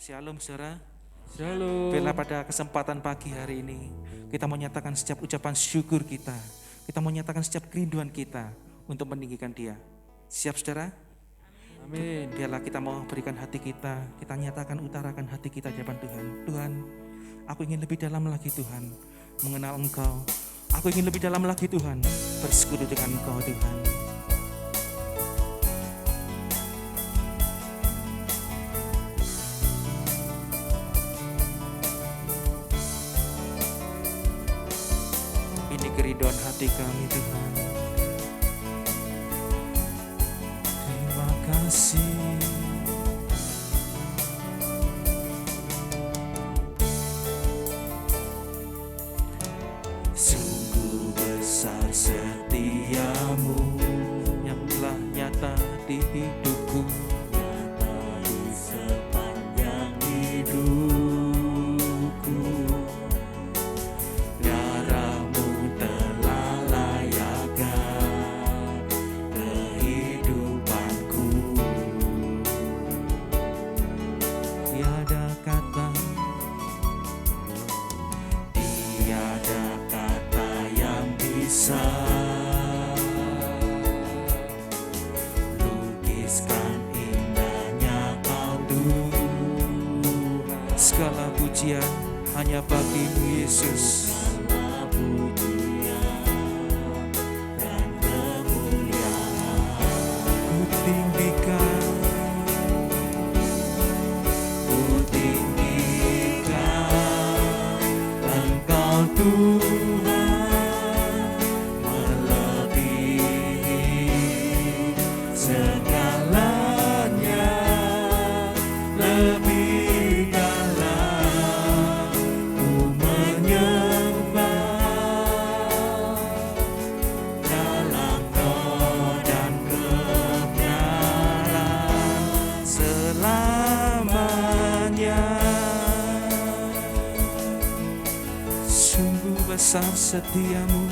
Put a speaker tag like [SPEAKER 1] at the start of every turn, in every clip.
[SPEAKER 1] Shalom saudara.
[SPEAKER 2] Shalom.
[SPEAKER 1] Bila pada kesempatan pagi hari ini kita menyatakan setiap ucapan syukur kita. Kita menyatakan setiap kerinduan kita untuk meninggikan Dia. Siap saudara?
[SPEAKER 2] Amin.
[SPEAKER 1] Biarlah kita mau berikan hati kita. Kita nyatakan, utarakan hati kita di hadapan Tuhan. Tuhan, aku ingin lebih dalam lagi Tuhan mengenal Engkau. Aku ingin lebih dalam lagi Tuhan bersekutu dengan Engkau Tuhan. Ini kerinduan hati kami Tuhan. Terima kasih. Sungguh besar setiamu yang telah nyata di hidupku, nyata di sepanjang hidupku. Darahmu telah layakkan kehidupanku. Tiada kata yang bisa lukiskan indahnya Kau Tuhan. Segala pujian hanya bagi-Mu Yesus. Segala pujian dan kemuliaan ku tinggikan Engkau Tuhan, melebihi segalanya, lebih dalam ku menyembah dalam roh dan kebenaran selamanya. Sungguh besar setiamu,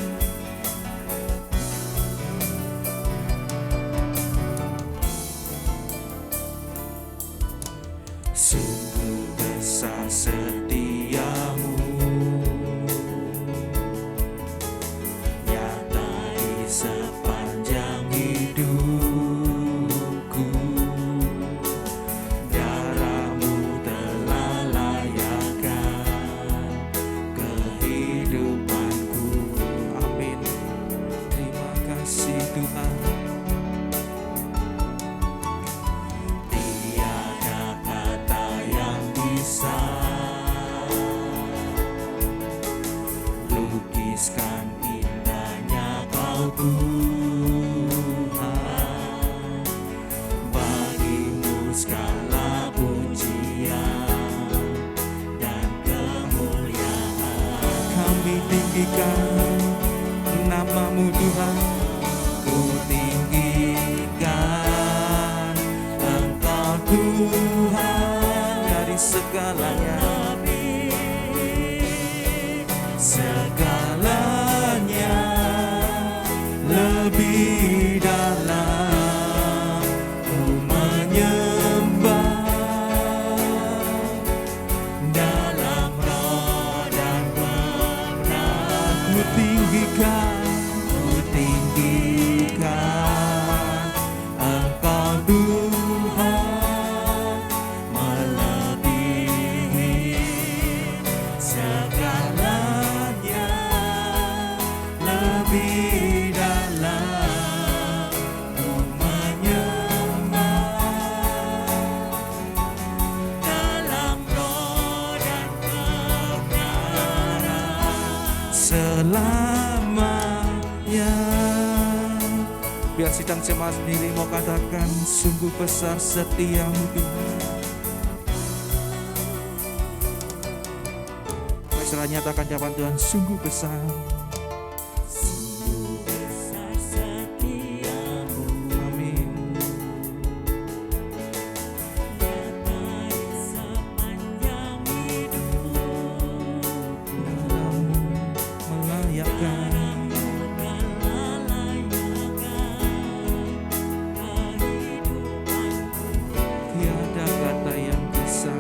[SPEAKER 1] sungguh besar setiamu, nyata di sepanjang hidupku. Darahmu telah layakkan kehidupanku. Amin. Terima kasih Tuhan. Tiada kata yang bisa lukiskan indahnya Kau Tuhan. Bagi-Mu segala pujian dan kemuliaan. Kami tinggikan nama-Mu Tuhan. Ku tinggikan Engkau Tuhan dari segalanya. Segalanya lebih dalam ku menyembah dalam roh dan kebenaran. Ku tinggikan Engkau Tuhan, melebihi segalanya, lebih dalam ku menyembah dalam roh dan kebenaran selamanya. Biar sidang jemaat sendiri mau katakan, sungguh besar setiamu Tuhan. Mari nyatakan jawaban Tuhan, sungguh besar. Sungguh besar setiamu. Amin. Nyata di sepanjang hidupku. Dalam melayakkan tiada kata yang bisa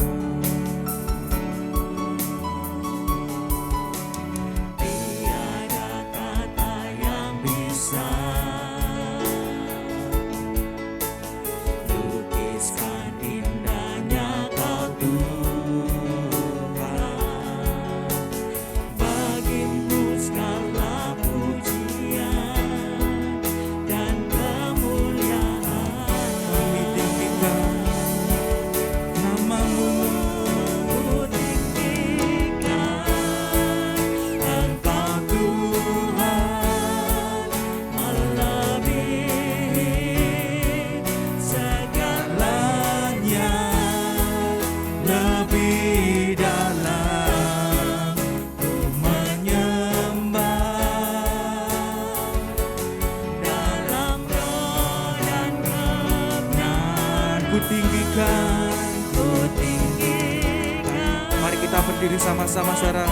[SPEAKER 1] kita berdiri sama-sama saudara.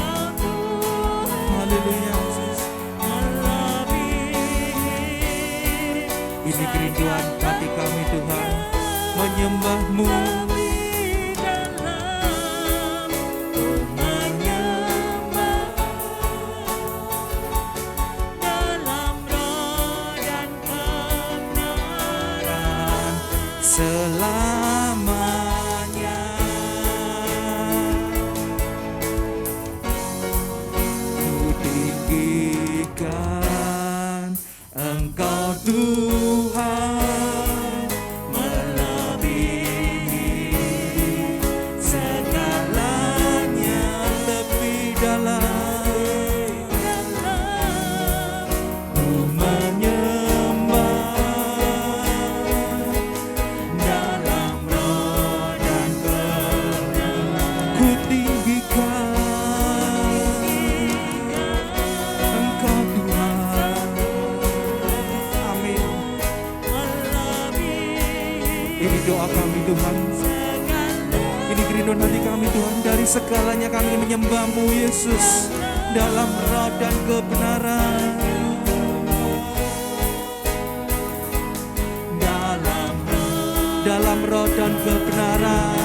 [SPEAKER 1] Haleluya Yesus. Ini kerinduan hati kami Tuhan, menyembah-Mu. Selamanya ku tinggikan Engkau Tuhan, melebihi segalanya, lebih dalam ku menyembah dalam roh dan kebenaran. Ku tinggikan Engkau Tuhan. Amin. Ini doa kami Tuhan, ini kerinduan hati kami Tuhan. Dari segalanya kami menyembah-Mu Yesus, dalam roh dan kebenaran. Dalam roh dan kebenaran.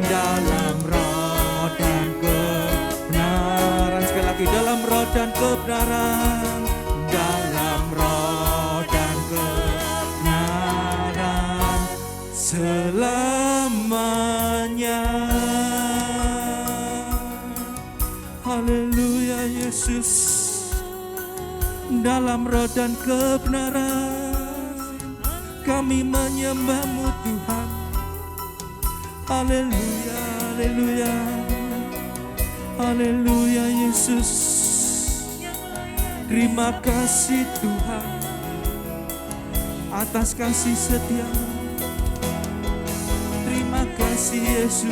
[SPEAKER 1] Dalam roh dan kebenaran. Sekali lagi, dalam roh dan kebenaran. Dalam roh dan kebenaran selamanya. Haleluya Yesus. Dalam roh dan kebenaran kami menyembah-Mu Tuhan. Haleluya, haleluya. Haleluya Yesus. Terima kasih Tuhan atas kasih setia-Mu. Terima kasih Yesus.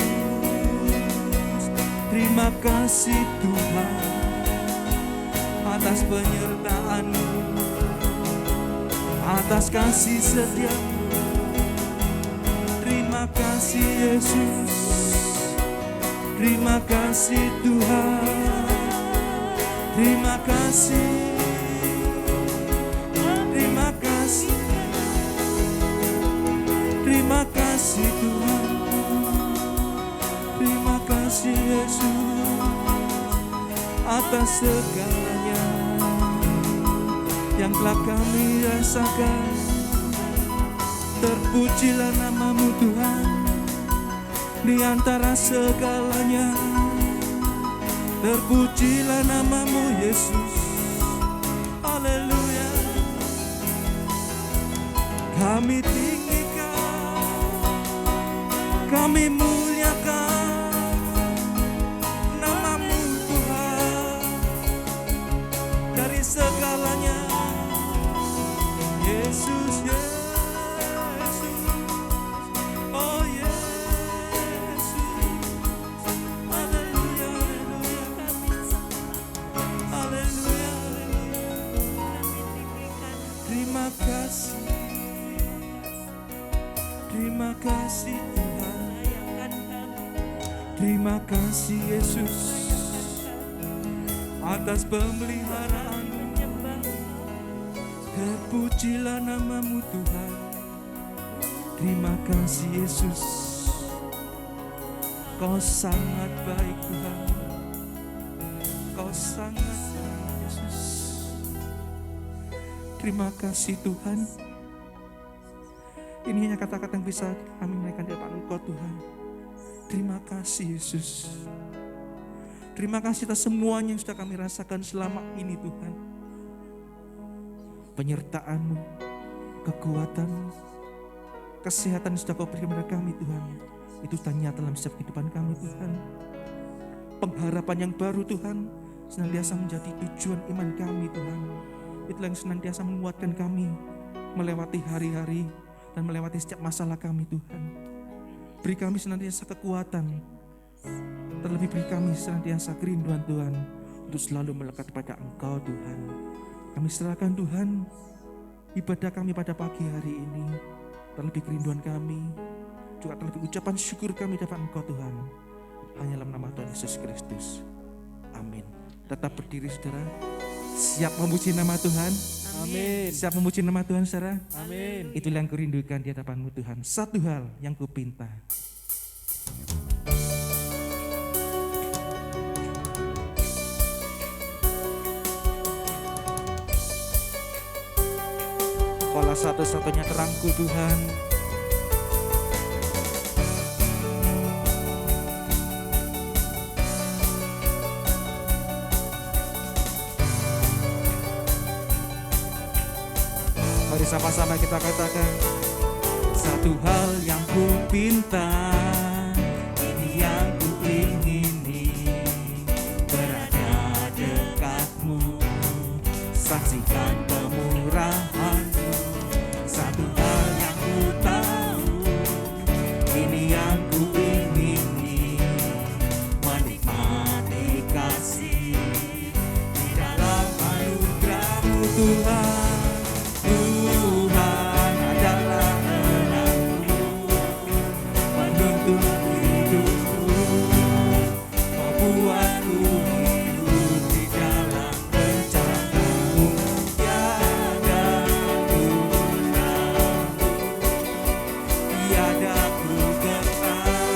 [SPEAKER 1] Terima kasih Tuhan atas penyertaan-Mu, atas kasih setia-Mu. Terima kasih Yesus. Terima kasih Tuhan. Terima kasih. Terima kasih. Terima kasih Tuhan. Terima kasih Yesus atas segalanya yang telah kami rasakan. Terpujilah nama-Mu Tuhan di antara segalanya. Terpujilah nama-Mu Yesus. Haleluya. Kami tinggikan, kami muliakan nama-Mu Tuhan dari segalanya. Yesus, Yesus, oh Yesus, haleluya, haleluya, haleluya, terima kasih, terima kasih Tuhan, terima kasih Yesus atas pemeliharaan. Terpujilah nama-Mu Tuhan. Terima kasih Yesus. Kau sangat baik Tuhan. Kau sangat baik Yesus. Terima kasih Tuhan. Ini hanya kata-kata yang bisa kami naikkan di depan Engkau Tuhan. Terima kasih Yesus. Terima kasih atas semuanya yang sudah kami rasakan selama ini Tuhan. Penyertaan-Mu, kekuatan-Mu, kesehatan yang sudah Kau berikan kepada kami Tuhan. Itu tanya dalam setiap kehidupan kami Tuhan. Pengharapan yang baru Tuhan senantiasa menjadi tujuan iman kami Tuhan. Itulah yang senantiasa menguatkan kami melewati hari-hari dan melewati setiap masalah kami Tuhan. Beri kami senantiasa kekuatan. Terlebih beri kami senantiasa kerinduan Tuhan untuk selalu melekat pada Engkau Tuhan. Kami serahkan Tuhan ibadah kami pada pagi hari ini. Terlebih kerinduan kami juga terlebih ucapan syukur kami dapat Engkau Tuhan. Hanya dalam nama Tuhan Yesus Kristus. Amin. Tetap berdiri saudara. Siap memuji nama Tuhan.
[SPEAKER 2] Amin.
[SPEAKER 1] Siap memuji nama Tuhan saudara.
[SPEAKER 2] Amin.
[SPEAKER 1] Itulah yang kurindukan di hadapan-Mu Tuhan. Satu hal yang kupinta. Kaulah satu-satunya terangku Tuhan. Mari sama-sama kita katakan. Satu hal yang ku pinta, ini yang ku ingini, berada dekatmu, saksikan kemurahan-Mu. Satu hal yang ku tahu, ini yang ku ingini, menikmati kasih di dalam anugerah-Mu Tuhan. Tuhan adalah terangku, penuntun hidupku, membuatku hidup di dalam rencana-Mu. Tiada ku takut, tiada ku gentar,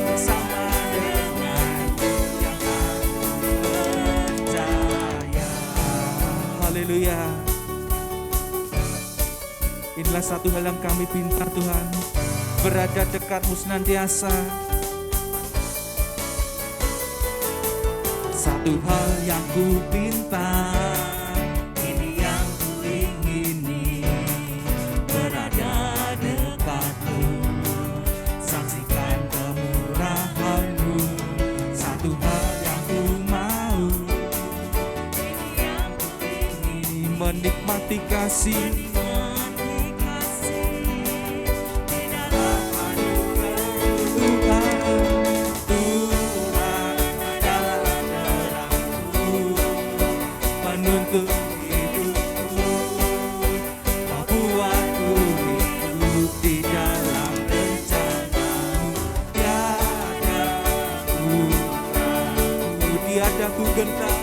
[SPEAKER 1] bersama denganmu yang aku percaya. Haleluya. Inilah satu hal yang kami pinta Tuhan, berada dekat-Mu senantiasa. Satu hal yang ku pinta, ini yang ku ingini, berada dekat-Mu, saksikan kemurahan-Mu. Satu hal yang ku mau, ini yang ku ingini, menikmati kasih. Menuntun hidupku, membuatku hidup di dalam rencana-Mu. Tiada ku takut, tiada ku gentar,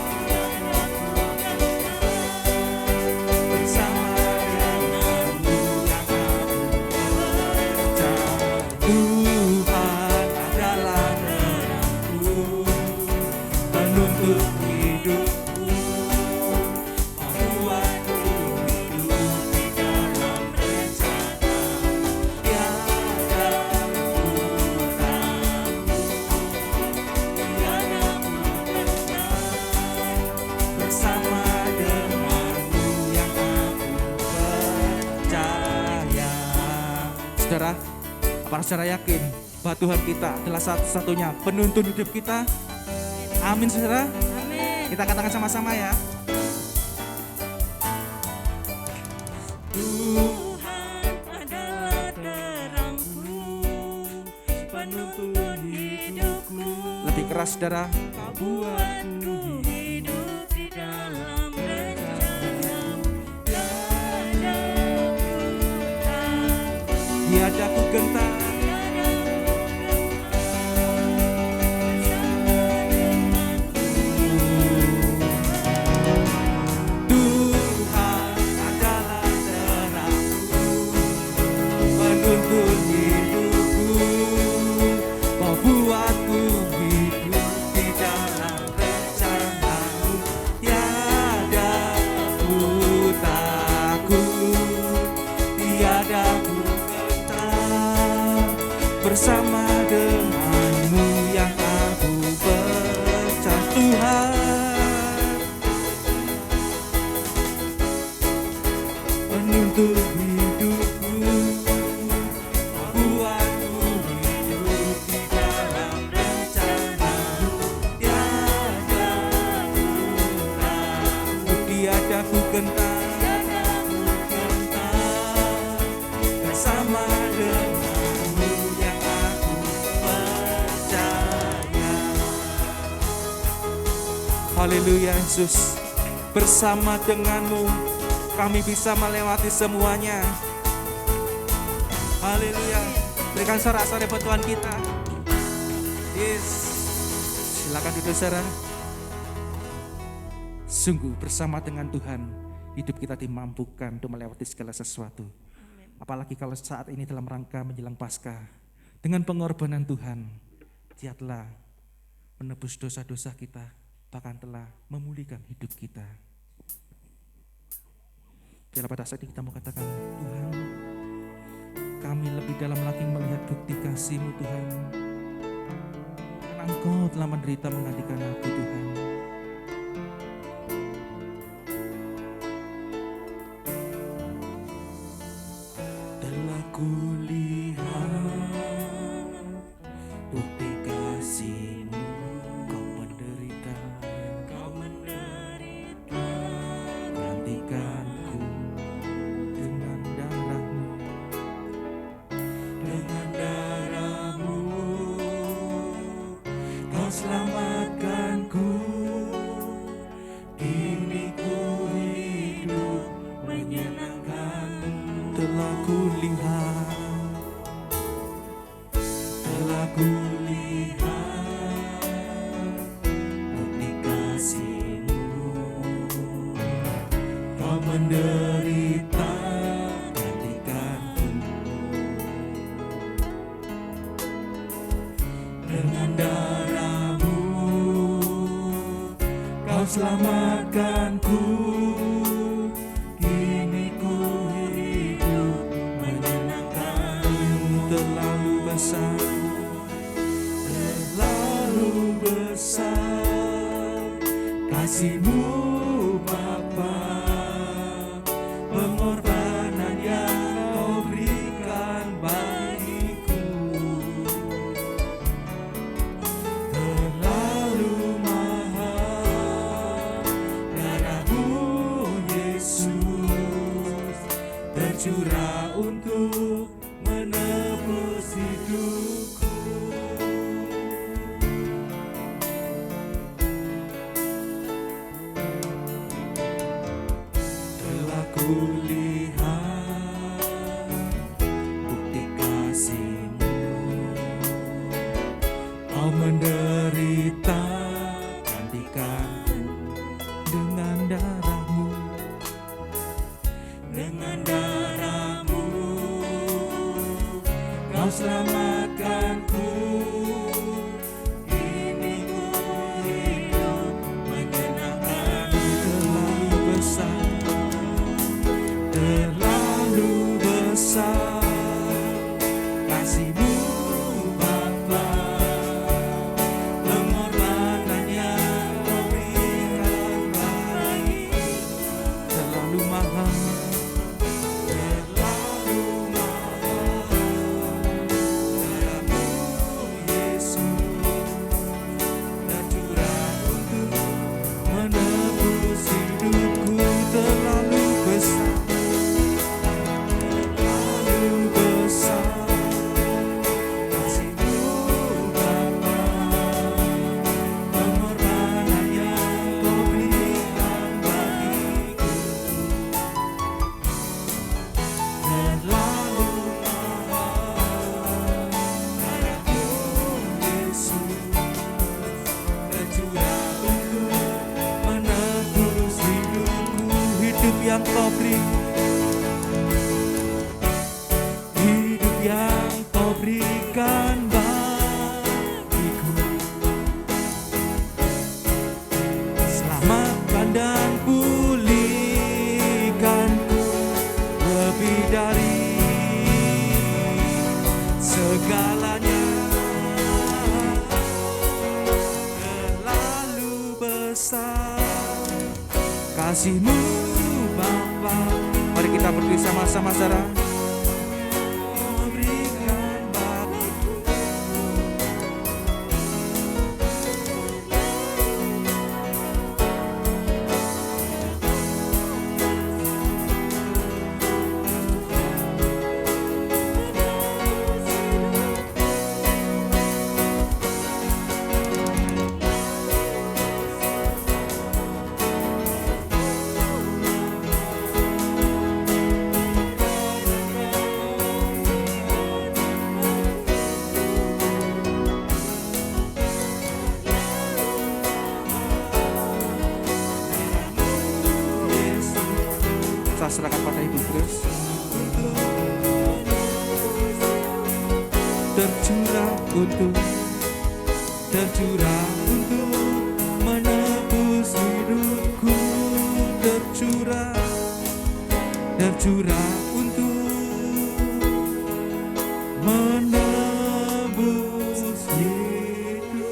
[SPEAKER 1] bersama denganmu yang aku percaya. Tuhan adalah terangku, penuntun hidupku, saudara. Apakah saudara yakin bahwa Tuhan kita adalah satu-satunya penuntun hidup kita? Amin saudara.
[SPEAKER 3] Amin.
[SPEAKER 1] Kita katakan sama-sama ya.
[SPEAKER 3] Tuhan adalah terangku, penuntun hidupku.
[SPEAKER 1] Lebih keras saudara.
[SPEAKER 3] Kau buatku hidup di dalam rencana-Mu.
[SPEAKER 1] Tiada ku gentar, Tuhan adalah terangku, penuntun hidupku, membuatku hidup di dalam rencana-Mu. Tiada ku takut, tiada ku bersama denganmu yang aku percaya. Tuhan penuntun hidupku, buatku hidup di dalam rencana-Mu. Tiada ku takut, tiada ku gentar, bersama denganmu yang aku percaya. Haleluya Yesus, bersama denganmu kami bisa melewati semuanya. Haleluya. Beri Dengarkan sorak-sorai buat Tuhan kita. Yes. Silakan duduk saudara. Sungguh bersama dengan Tuhan hidup kita dimampukan untuk melewati segala sesuatu. Apalagi kalau saat ini dalam rangka menjelang Paskah. Dengan pengorbanan Tuhan, Dia telah menebus dosa-dosa kita, bahkan telah memulihkan hidup kita. Biarlah pada saat ini kita mau katakan, Tuhan, kami lebih dalam lagi melihat bukti kasih-Mu Tuhan. Karena Engkau telah menderita menggantikan aku Tuhan. Telah kulihat bukti kasih-Mu, Kau menderita gantikanku dengan darah-Mu. Dengan darah-Mu Kau selamatkanku. Kini ku hidup menyenangkan-Mu. Telah kulihat bukti kasih-Mu, Kau menderita gantikanku. Dengan darah-Mu Kau selamatkanku. Kini ku hidup menyenangkan-Mu. Terlalu besar kasih-Mu Bapa, pengorbanan yang Kau berikan bagiku. Terlalu mahal darah-Mu Yesus, tercurah untuk menebus hidupku. Kulihat bukti kasih-Mu, Kau menderita gantikanku. Dengan darah-Mu, dengan darah-Mu Kau selamatkanku. Kini ku hidup menyenangkan-Mu. Terlalu besar, terlalu besar kasih-Mu Bapa, pengorbanan yang Kau berikan bagiku. Terlalu mahal, terlalu mahal darah-Mu Yesus, tercurah untuk menebus hidupku. Terlalu besar, yang Kau beri, hidup yang Kau berikan bagiku. Selamatkan dan pulihkanku lebih dari segalanya. Terlalu besar kasih-Mu Bapa. Mari kita berdiri sama-sama saudara. Berikan bagiku. tercurah untuk menebus hidupku, tercurah untuk menebus hidupku.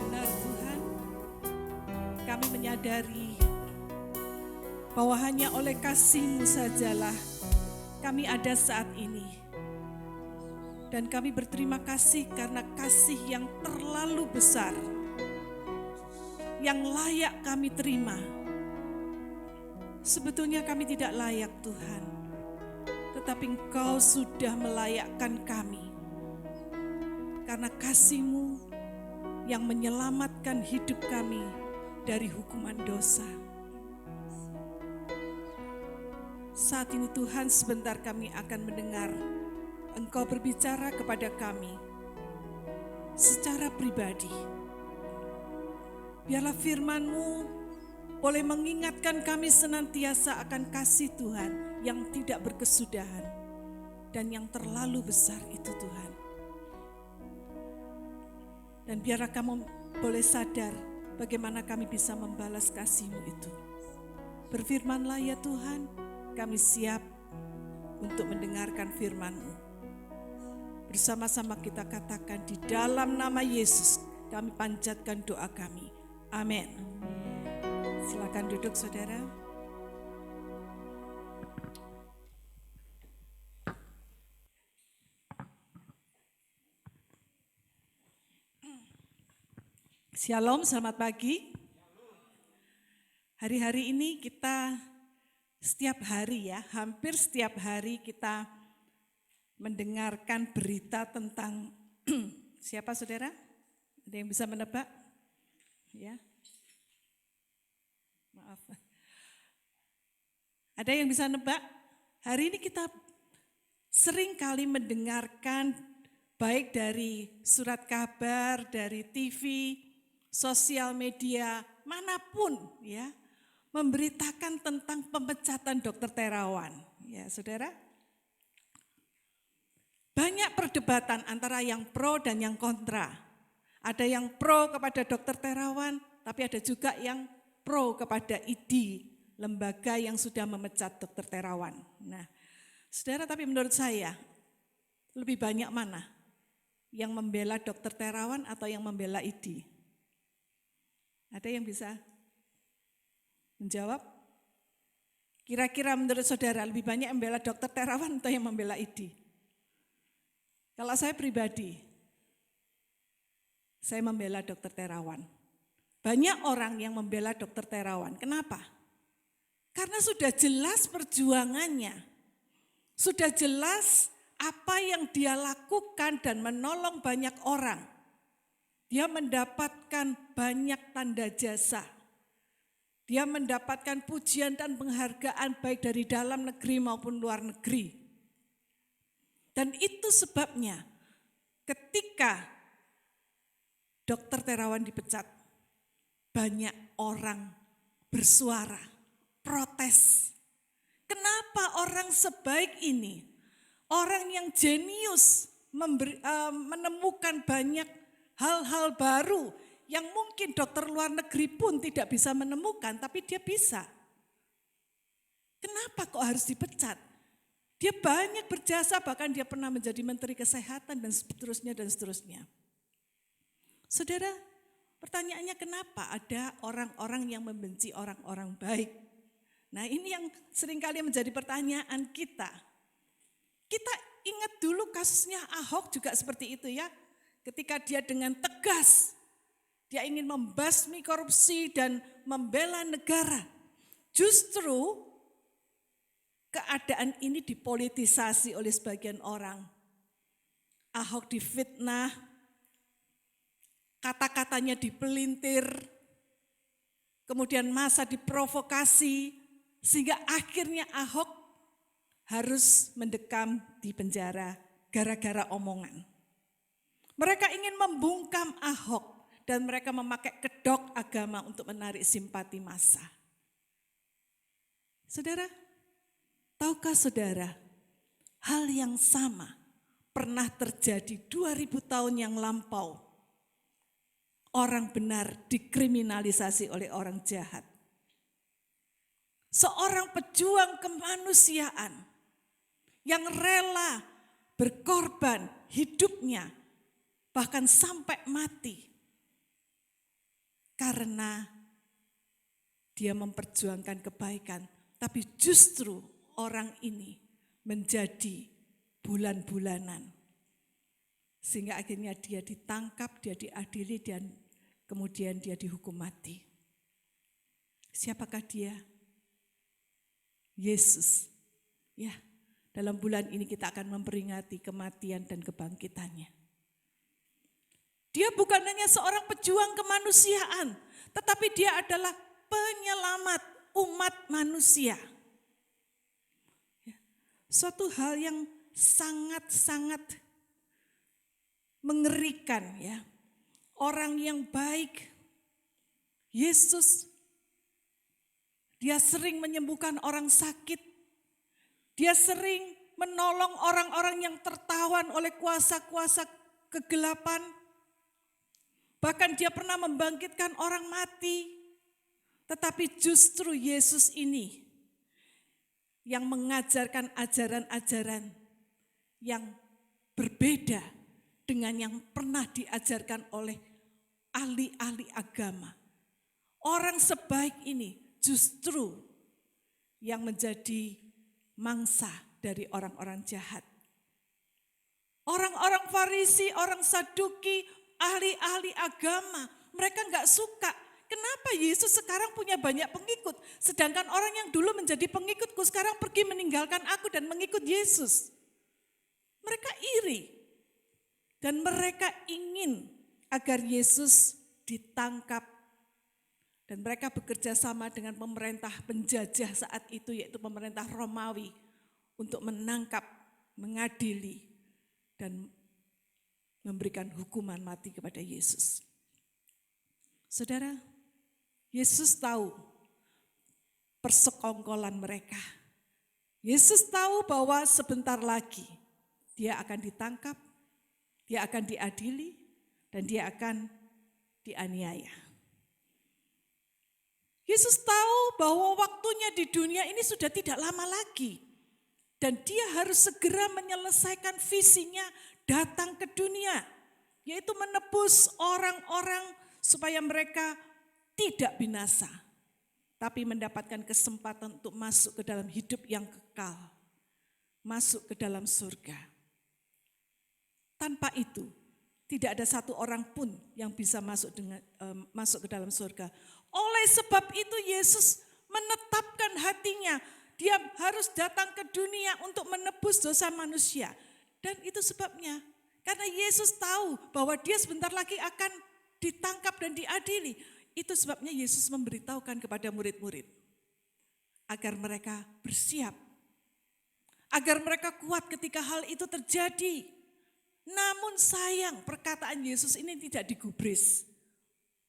[SPEAKER 3] Benar Tuhan, kami menyadari bahwa hanya oleh kasih-Mu sajalah kami ada saat ini. Dan kami berterima kasih karena kasih yang terlalu besar, yang layak kami terima. Sebetulnya kami tidak layak Tuhan, tetapi Engkau sudah melayakkan kami. Karena kasih-Mu yang menyelamatkan hidup kami dari hukuman dosa. Saat ini Tuhan, sebentar kami akan mendengar Engkau berbicara kepada kami secara pribadi. Biarlah firman-Mu boleh mengingatkan kami senantiasa akan kasih Tuhan yang tidak berkesudahan dan yang terlalu besar itu Tuhan. Dan biarlah kamu boleh sadar bagaimana kami bisa membalas kasih-Mu itu. Berfirmanlah ya Tuhan, kami siap untuk mendengarkan firman-Mu. Bersama-sama kita katakan di dalam nama Yesus, kami panjatkan doa kami. Amin. Silakan duduk saudara. Shalom, selamat pagi. Hari-hari ini kita setiap hari ya, hampir setiap hari kita mendengarkan berita tentang siapa saudara? Ada yang bisa menebak? Ya. Maaf. Ada yang bisa nebak? Hari ini kita sering kali mendengarkan baik dari surat kabar, dari TV, sosial media, manapun ya, memberitakan tentang pemecatan Dr. Terawan. Ya, saudara. Banyak perdebatan antara yang pro dan yang kontra. Ada yang pro kepada Dr. Terawan, tapi ada juga yang pro kepada ID, lembaga yang sudah memecat Dr. Terawan. Nah, saudara, tapi menurut saya, lebih banyak mana? Yang membela Dr. Terawan atau yang membela ID? Ada yang bisa menjawab? Kira-kira menurut saudara lebih banyak yang membela Dr. Terawan atau yang membela ID? Kalau saya pribadi, saya membela Dr. Terawan. Banyak orang yang membela Dr. Terawan. Kenapa? Karena sudah jelas perjuangannya. Sudah jelas apa yang dia lakukan dan menolong banyak orang. Dia mendapatkan banyak tanda jasa. Dia mendapatkan pujian dan penghargaan baik dari dalam negeri maupun luar negeri. Dan itu sebabnya ketika Dr. Terawan dipecat, banyak orang bersuara, protes. Kenapa orang sebaik ini, orang yang jenius menemukan banyak hal-hal baru yang mungkin dokter luar negeri pun tidak bisa menemukan, tapi dia bisa. Kenapa kok harus dipecat? Dia banyak berjasa, bahkan dia pernah menjadi Menteri Kesehatan dan seterusnya dan seterusnya. Saudara, pertanyaannya kenapa ada orang-orang yang membenci orang-orang baik? Nah, ini yang seringkali menjadi pertanyaan kita. Kita ingat dulu kasusnya Ahok juga seperti itu ya. Ketika dia dengan tegas, dia ingin membasmi korupsi dan membela negara. Justru keadaan ini dipolitisasi oleh sebagian orang. Ahok difitnah, kata-katanya dipelintir, kemudian massa diprovokasi, sehingga akhirnya Ahok harus mendekam di penjara gara-gara omongan. Mereka ingin membungkam Ahok dan mereka memakai kedok agama untuk menarik simpati massa. Saudara, tahukah saudara, hal yang sama pernah terjadi 2000 tahun yang lampau. Orang benar dikriminalisasi oleh orang jahat. Seorang pejuang kemanusiaan yang rela berkorban hidupnya bahkan sampai mati karena dia memperjuangkan kebaikan, tapi justru orang ini menjadi bulan-bulanan. Sehingga akhirnya dia ditangkap, dia diadili, dan kemudian dia dihukum mati. Siapakah dia? Yesus. Ya, dalam bulan ini kita akan memperingati kematian dan kebangkitannya. Dia bukan hanya seorang pejuang kemanusiaan, tetapi dia adalah penyelamat umat manusia. Suatu hal yang sangat-sangat mengerikan ya. Orang yang baik, Yesus, dia sering menyembuhkan orang sakit. Dia sering menolong orang-orang yang tertawan oleh kuasa-kuasa kegelapan. Bahkan dia pernah membangkitkan orang mati. Tetapi justru Yesus ini yang mengajarkan ajaran-ajaran yang berbeda dengan yang pernah diajarkan oleh ahli-ahli agama. Orang sebaik ini justru yang menjadi mangsa dari orang-orang jahat. Orang-orang Farisi, orang Saduki, ahli-ahli agama, mereka enggak suka. Kenapa Yesus sekarang punya banyak pengikut, sedangkan orang yang dulu menjadi pengikutku sekarang pergi meninggalkan aku dan mengikut Yesus. Mereka iri dan mereka ingin agar Yesus ditangkap. Dan mereka bekerja sama dengan pemerintah penjajah saat itu, yaitu pemerintah Romawi, untuk menangkap, mengadili, dan memberikan hukuman mati kepada Yesus. Saudara, Yesus tahu persekongkolan mereka. Yesus tahu bahwa sebentar lagi dia akan ditangkap, dia akan diadili, dan dia akan dianiaya. Yesus tahu bahwa waktunya di dunia ini sudah tidak lama lagi. Dan dia harus segera menyelesaikan visinya datang ke dunia. Yaitu menebus orang-orang supaya mereka tidak binasa. Tapi mendapatkan kesempatan untuk masuk ke dalam hidup yang kekal. Masuk ke dalam surga. Tanpa itu, tidak ada satu orang pun yang bisa masuk ke dalam surga. Oleh sebab itu Yesus menetapkan hatinya, dia harus datang ke dunia untuk menebus dosa manusia. Dan itu sebabnya, karena Yesus tahu bahwa dia sebentar lagi akan ditangkap dan diadili. Itu sebabnya Yesus memberitahukan kepada murid-murid, agar mereka bersiap, agar mereka kuat ketika hal itu terjadi. Namun sayang, perkataan Yesus ini tidak digubris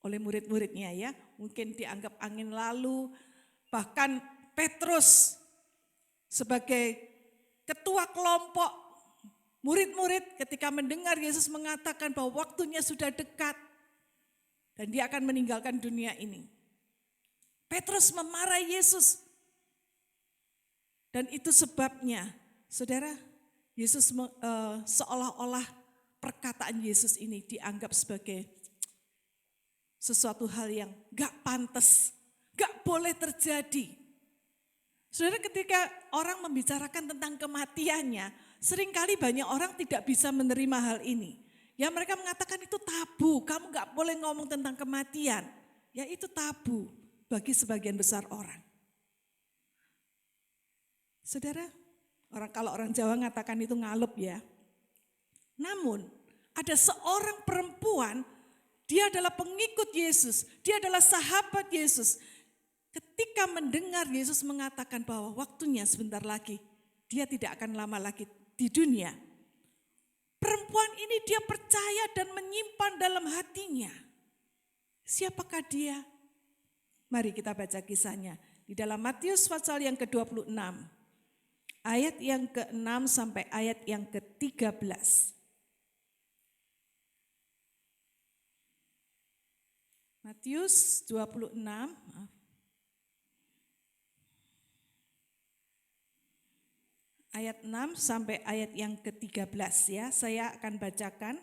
[SPEAKER 3] oleh murid-muridnya ya. Mungkin dianggap angin lalu, bahkan Petrus sebagai ketua kelompok murid-murid ketika mendengar Yesus mengatakan bahwa waktunya sudah dekat dan dia akan meninggalkan dunia ini. Petrus memarahi Yesus. Dan itu sebabnya, saudara, Yesus seolah-olah perkataan Yesus ini dianggap sebagai sesuatu hal yang gak pantas, gak boleh terjadi. Saudara, ketika orang membicarakan tentang kematiannya, seringkali banyak orang tidak bisa menerima hal ini. Ya mereka mengatakan itu tabu, kamu gak boleh ngomong tentang kematian. Ya itu tabu bagi sebagian besar orang. Saudara, kalau orang Jawa mengatakan itu ngalup ya. Namun ada seorang perempuan, dia adalah pengikut Yesus, dia adalah sahabat Yesus. Ketika mendengar Yesus mengatakan bahwa waktunya sebentar lagi, dia tidak akan lama lagi di dunia. Perempuan ini dia percaya dan menyimpan dalam hatinya Siapakah dia? Mari kita baca kisahnya. Di dalam Matius pasal yang ke-26, ayat yang ke-6 sampai ayat yang ke-13. Matius 26, ayat 6 sampai ayat yang ke-13 ya, saya akan bacakan.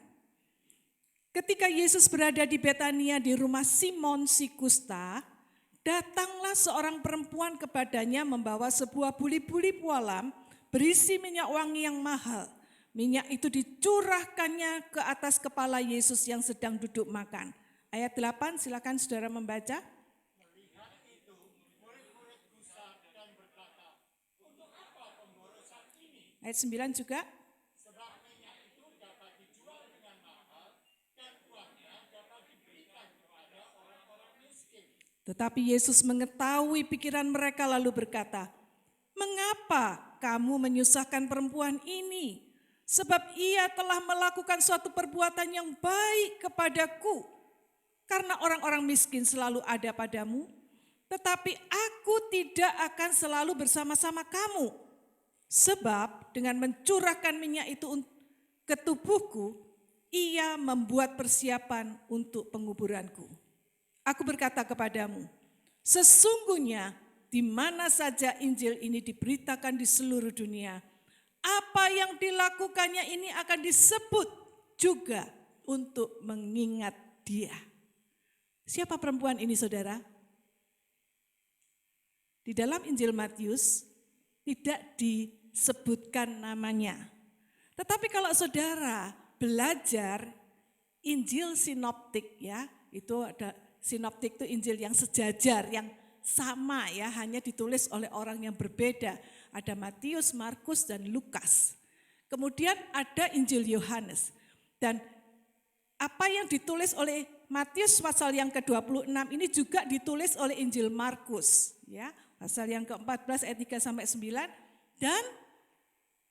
[SPEAKER 3] Ketika Yesus berada di Betania di rumah Simon si kusta, datanglah seorang perempuan kepadanya membawa sebuah buli-buli pualam berisi minyak wangi yang mahal. Minyak itu dicurahkannya ke atas kepala Yesus yang sedang duduk makan. Ayat 8, silakan saudara membaca. Ayat 9 juga. Tetapi Yesus mengetahui pikiran mereka lalu berkata, "Mengapa kamu menyusahkan perempuan ini? Sebab ia telah melakukan suatu perbuatan yang baik kepadaku. Karena orang-orang miskin selalu ada padamu, tetapi aku tidak akan selalu bersama-sama kamu. Sebab dengan mencurahkan minyak itu ke tubuhku, ia membuat persiapan untuk penguburanku. Aku berkata kepadamu, sesungguhnya di mana saja Injil ini diberitakan di seluruh dunia, apa yang dilakukannya ini akan disebut juga untuk mengingat dia." Siapa perempuan ini, saudara? Di dalam Injil Matius tidak disebutkan namanya. Tetapi kalau saudara belajar Injil sinoptik ya, itu ada sinoptik itu Injil yang sejajar, yang sama ya, hanya ditulis oleh orang yang berbeda. Ada Matius, Markus, dan Lukas. Kemudian ada Injil Yohanes. Dan apa yang ditulis oleh Matius pasal yang ke-26 ini juga ditulis oleh Injil Markus. Ya, pasal yang ke-14 ayat 3 sampai 9. Dan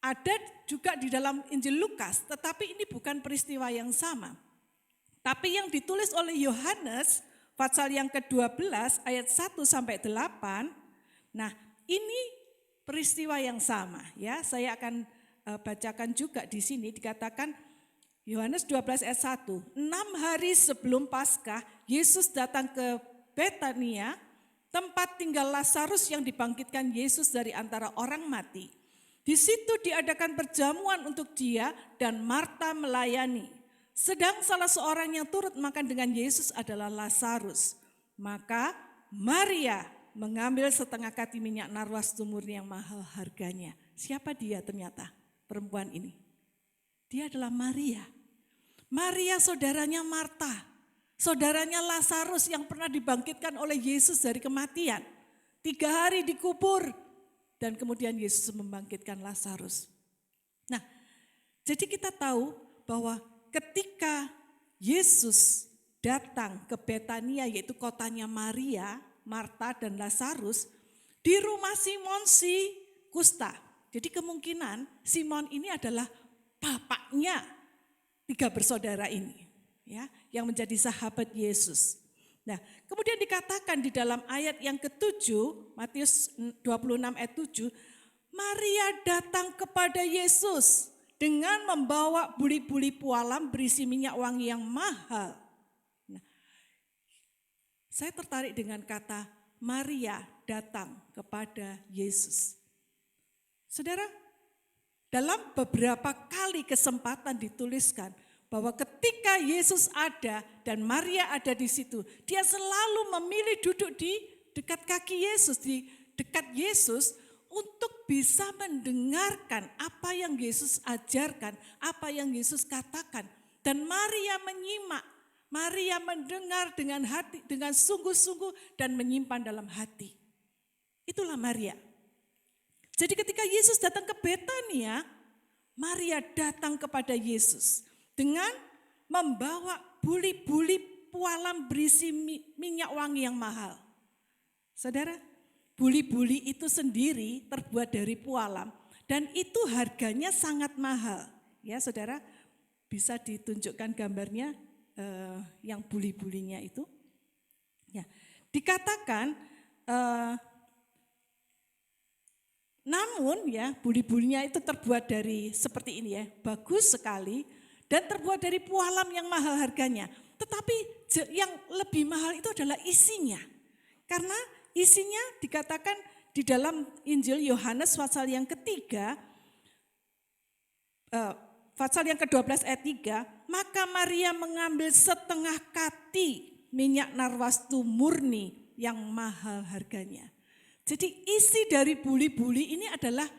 [SPEAKER 3] ada juga di dalam Injil Lukas, tetapi ini bukan peristiwa yang sama. Tapi yang ditulis oleh Yohanes pasal yang ke-12 ayat 1 sampai 8. Nah, ini peristiwa yang sama ya. Saya akan bacakan juga di sini, dikatakan Yohanes 12 ayat 1. 6 hari sebelum Paskah, Yesus datang ke Betania, tempat tinggal Lazarus yang dibangkitkan Yesus dari antara orang mati. Di situ diadakan perjamuan untuk dia dan Marta melayani. Sedang salah seorang yang turut makan dengan Yesus adalah Lazarus. Maka Maria mengambil setengah kati minyak narwas murni yang mahal harganya. Siapa dia ternyata? Perempuan ini. Dia adalah Maria. Maria saudaranya Marta. Saudaranya Lazarus yang pernah dibangkitkan oleh Yesus dari kematian. 3 hari dikubur. Dan kemudian Yesus membangkitkan Lazarus. Nah, jadi kita tahu bahwa ketika Yesus datang ke Betania, yaitu kotanya Maria, Marta dan Lazarus, di rumah Simon si kusta. Jadi kemungkinan Simon ini adalah bapaknya 3 bersaudara ini, ya, yang menjadi sahabat Yesus. Nah, kemudian dikatakan di dalam ayat yang ke-7, Matius 26 ayat 7, Maria datang kepada Yesus dengan membawa buli-buli pualam berisi minyak wangi yang mahal. Nah, saya tertarik dengan kata Maria datang kepada Yesus. Saudara, dalam beberapa kali kesempatan dituliskan bahwa ketika Yesus ada dan Maria ada di situ, dia selalu memilih duduk di dekat kaki Yesus, di dekat Yesus untuk bisa mendengarkan apa yang Yesus ajarkan, apa yang Yesus katakan. Dan Maria menyimak, Maria mendengar dengan hati, dengan sungguh-sungguh dan menyimpan dalam hati. Itulah Maria. Jadi ketika Yesus datang ke Betania, Maria datang kepada Yesus dengan membawa buli-buli pualam berisi minyak wangi yang mahal. Saudara, buli-buli itu sendiri terbuat dari pualam dan itu harganya sangat mahal. Ya, saudara, bisa ditunjukkan gambarnya yang buli-bulinya itu. Ya, dikatakan namun ya buli-bulinya itu terbuat dari seperti ini ya, bagus sekali dan terbuat dari pualam yang mahal harganya. Tetapi yang lebih mahal itu adalah isinya. Karena isinya dikatakan di dalam Injil Yohanes pasal yang ketiga, pasal yang ke-12 ayat 3, maka Maria mengambil setengah kati minyak narwastu murni yang mahal harganya. Jadi isi dari buli-buli ini adalah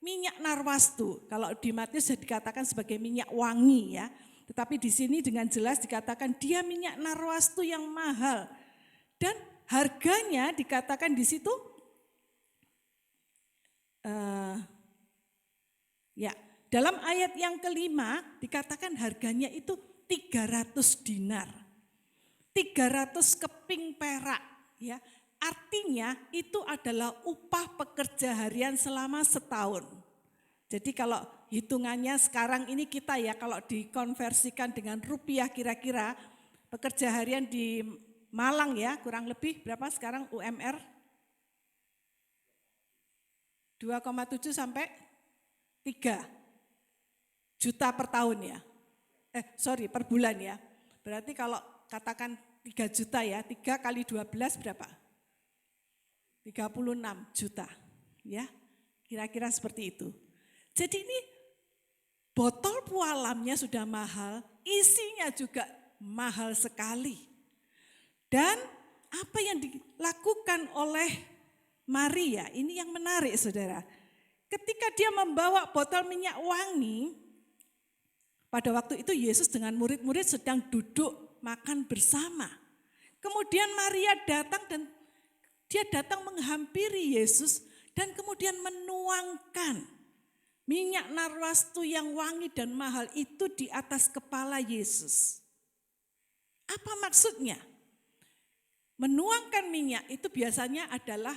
[SPEAKER 3] minyak narwastu. Kalau di Matius sudah dikatakan sebagai minyak wangi ya. Tetapi di sini dengan jelas dikatakan dia minyak narwastu yang mahal. Dan harganya dikatakan di situ ya, dalam ayat yang kelima dikatakan harganya itu 300 dinar. 300 keping perak ya. Artinya itu adalah upah pekerja harian selama setahun. Jadi kalau hitungannya sekarang ini kita ya kalau dikonversikan dengan rupiah kira-kira pekerja harian di Malang ya kurang lebih berapa sekarang UMR? 2,7 sampai 3 juta per tahun ya. Per bulan ya. Berarti kalau katakan 3 juta ya, 3 kali 12 berapa? 36 juta ya, kira-kira seperti itu. Jadi ini botol pualamnya sudah mahal, isinya juga mahal sekali. Dan apa yang dilakukan oleh Maria, ini yang menarik saudara. Ketika dia membawa botol minyak wangi, pada waktu itu Yesus dengan murid-murid sedang duduk makan bersama. Kemudian Maria datang dan dia datang menghampiri Yesus dan kemudian menuangkan minyak narwastu yang wangi dan mahal itu di atas kepala Yesus. Apa maksudnya? Menuangkan minyak itu biasanya adalah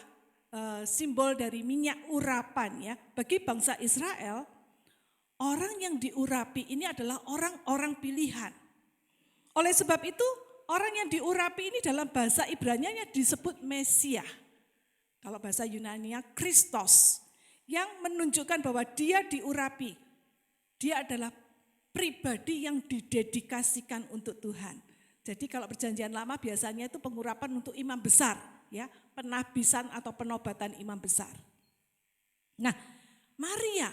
[SPEAKER 3] simbol dari minyak urapan ya. Bagi bangsa Israel, orang yang diurapi ini adalah orang-orang pilihan. Oleh sebab itu, orang yang diurapi ini dalam bahasa Ibrani-nya disebut Mesia. Kalau bahasa Yunani-nya Kristos. Yang menunjukkan bahwa dia diurapi. Dia adalah pribadi yang didedikasikan untuk Tuhan. Jadi kalau perjanjian lama biasanya itu pengurapan untuk imam besar. Ya, penabisan atau penobatan imam besar. Nah, Maria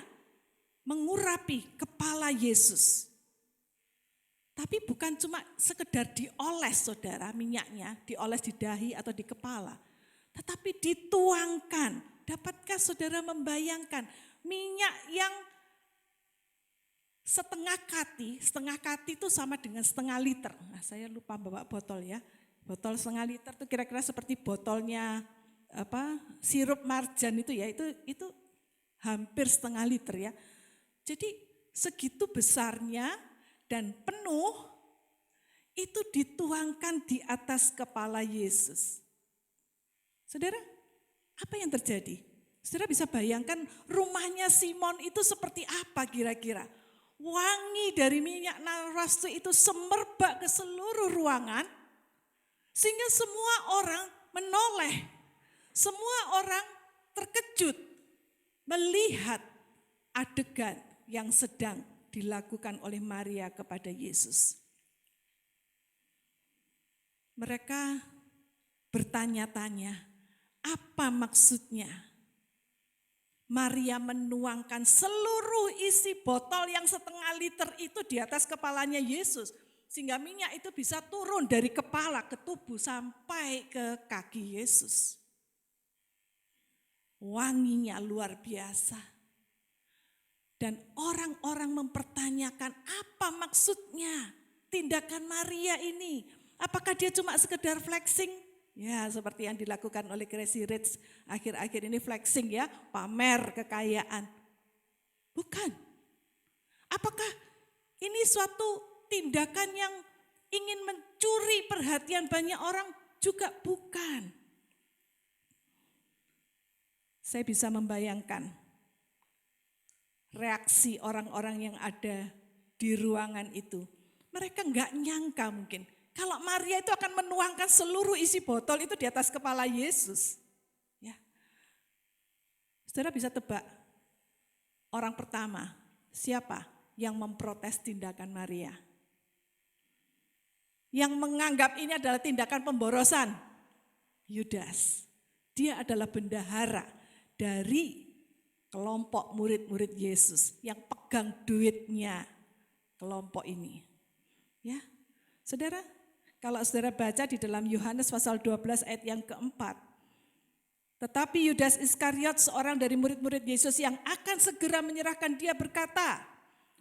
[SPEAKER 3] mengurapi kepala Yesus. Tapi bukan cuma sekedar dioles saudara minyaknya, dioles di dahi atau di kepala. Tetapi dituangkan. Dapatkah saudara membayangkan minyak yang setengah kati itu sama dengan setengah liter. Nah, saya lupa bawa botol ya. Botol setengah liter itu kira-kira seperti botolnya sirup marjan itu ya, itu hampir setengah liter ya. Jadi segitu besarnya dan penuh itu dituangkan di atas kepala Yesus. Saudara, apa yang terjadi? Saudara bisa bayangkan rumahnya Simon itu seperti apa kira-kira? Wangi dari minyak narwastu itu semerbak ke seluruh ruangan sehingga semua orang menoleh. Semua orang terkejut melihat adegan yang sedang dilakukan oleh Maria kepada Yesus. Mereka bertanya-tanya, apa maksudnya? Maria menuangkan seluruh isi botol yang setengah liter itu di atas kepalanya Yesus. Sehingga minyak itu bisa turun dari kepala ke tubuh sampai ke kaki Yesus. Wanginya luar biasa. Dan orang-orang mempertanyakan apa maksudnya tindakan Maria ini. Apakah dia cuma sekedar flexing? Ya seperti yang dilakukan oleh Crazy Rich akhir-akhir ini flexing ya, pamer kekayaan. Bukan. Apakah ini suatu tindakan yang ingin mencuri perhatian banyak orang? Juga bukan. Saya bisa membayangkan reaksi orang-orang yang ada di ruangan itu. Mereka enggak nyangka mungkin kalau Maria itu akan menuangkan seluruh isi botol itu di atas kepala Yesus. Ya. Saudara bisa tebak orang pertama siapa yang memprotes tindakan Maria? Yang menganggap ini adalah tindakan pemborosan? Yudas. Dia adalah bendahara dari kelompok murid-murid Yesus yang pegang duitnya kelompok ini. Ya, saudara, kalau saudara baca di dalam Yohanes pasal 12 ayat yang keempat. Tetapi Yudas Iskariot, seorang dari murid-murid Yesus yang akan segera menyerahkan dia berkata,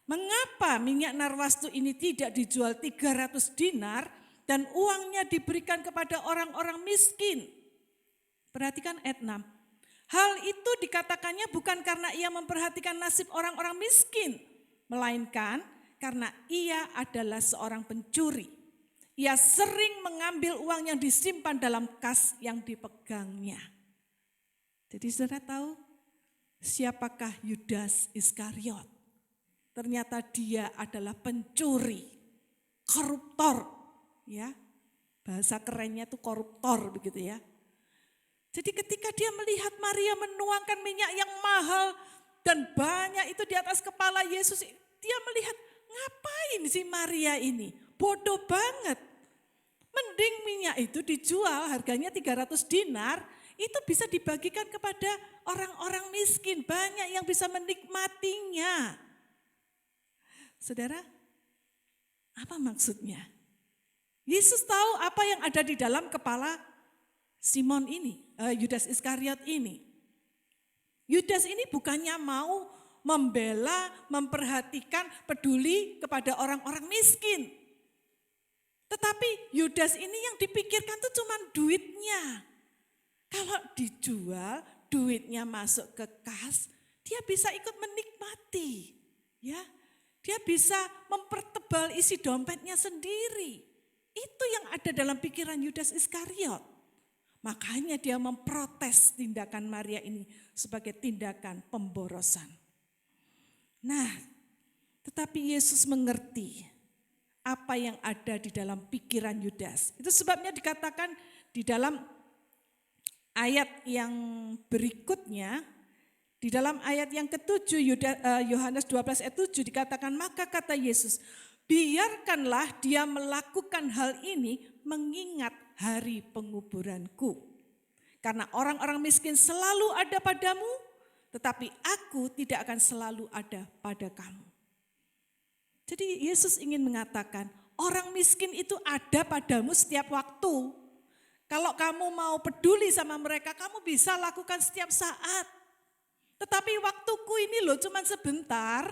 [SPEAKER 3] mengapa minyak narwastu ini tidak dijual 300 dinar dan uangnya diberikan kepada orang-orang miskin? Perhatikan ayat 6. Hal itu dikatakannya bukan karena ia memperhatikan nasib orang-orang miskin, melainkan karena ia adalah seorang pencuri. Ia sering mengambil uang yang disimpan dalam kas yang dipegangnya. Jadi saudara tahu siapakah Yudas Iskariot? Ternyata dia adalah pencuri, koruptor. Ya, bahasa kerennya itu koruptor begitu ya. Jadi ketika dia melihat Maria menuangkan minyak yang mahal dan banyak itu di atas kepala Yesus, dia melihat ngapain sih Maria ini? Bodoh banget. Mending minyak itu dijual harganya 300 dinar, itu bisa dibagikan kepada orang-orang miskin. Banyak yang bisa menikmatinya. Saudara, apa maksudnya? Yesus tahu apa yang ada di dalam kepala Simon ini, Yudas Iskariot ini. Yudas ini bukannya mau membela, memperhatikan, peduli kepada orang-orang miskin. Tetapi Yudas ini yang dipikirkan tuh cuma duitnya. Kalau dijual, duitnya masuk ke kas, dia bisa ikut menikmati. Ya, dia bisa mempertebal isi dompetnya sendiri. Itu yang ada dalam pikiran Yudas Iskariot. Makanya dia memprotes tindakan Maria ini sebagai tindakan pemborosan. Nah, tetapi Yesus mengerti apa yang ada di dalam pikiran Yudas. Itu sebabnya dikatakan di dalam ayat yang berikutnya, di dalam ayat yang ke-7 Yohanes 12 ayat 7 dikatakan, maka kata Yesus, biarkanlah dia melakukan hal ini mengingat hari penguburanku. Karena orang-orang miskin selalu ada padamu, tetapi aku tidak akan selalu ada pada kamu. Jadi Yesus ingin mengatakan, orang miskin itu ada padamu setiap waktu. Kalau kamu mau peduli sama mereka, kamu bisa lakukan setiap saat. Tetapi waktuku ini loh cuma sebentar.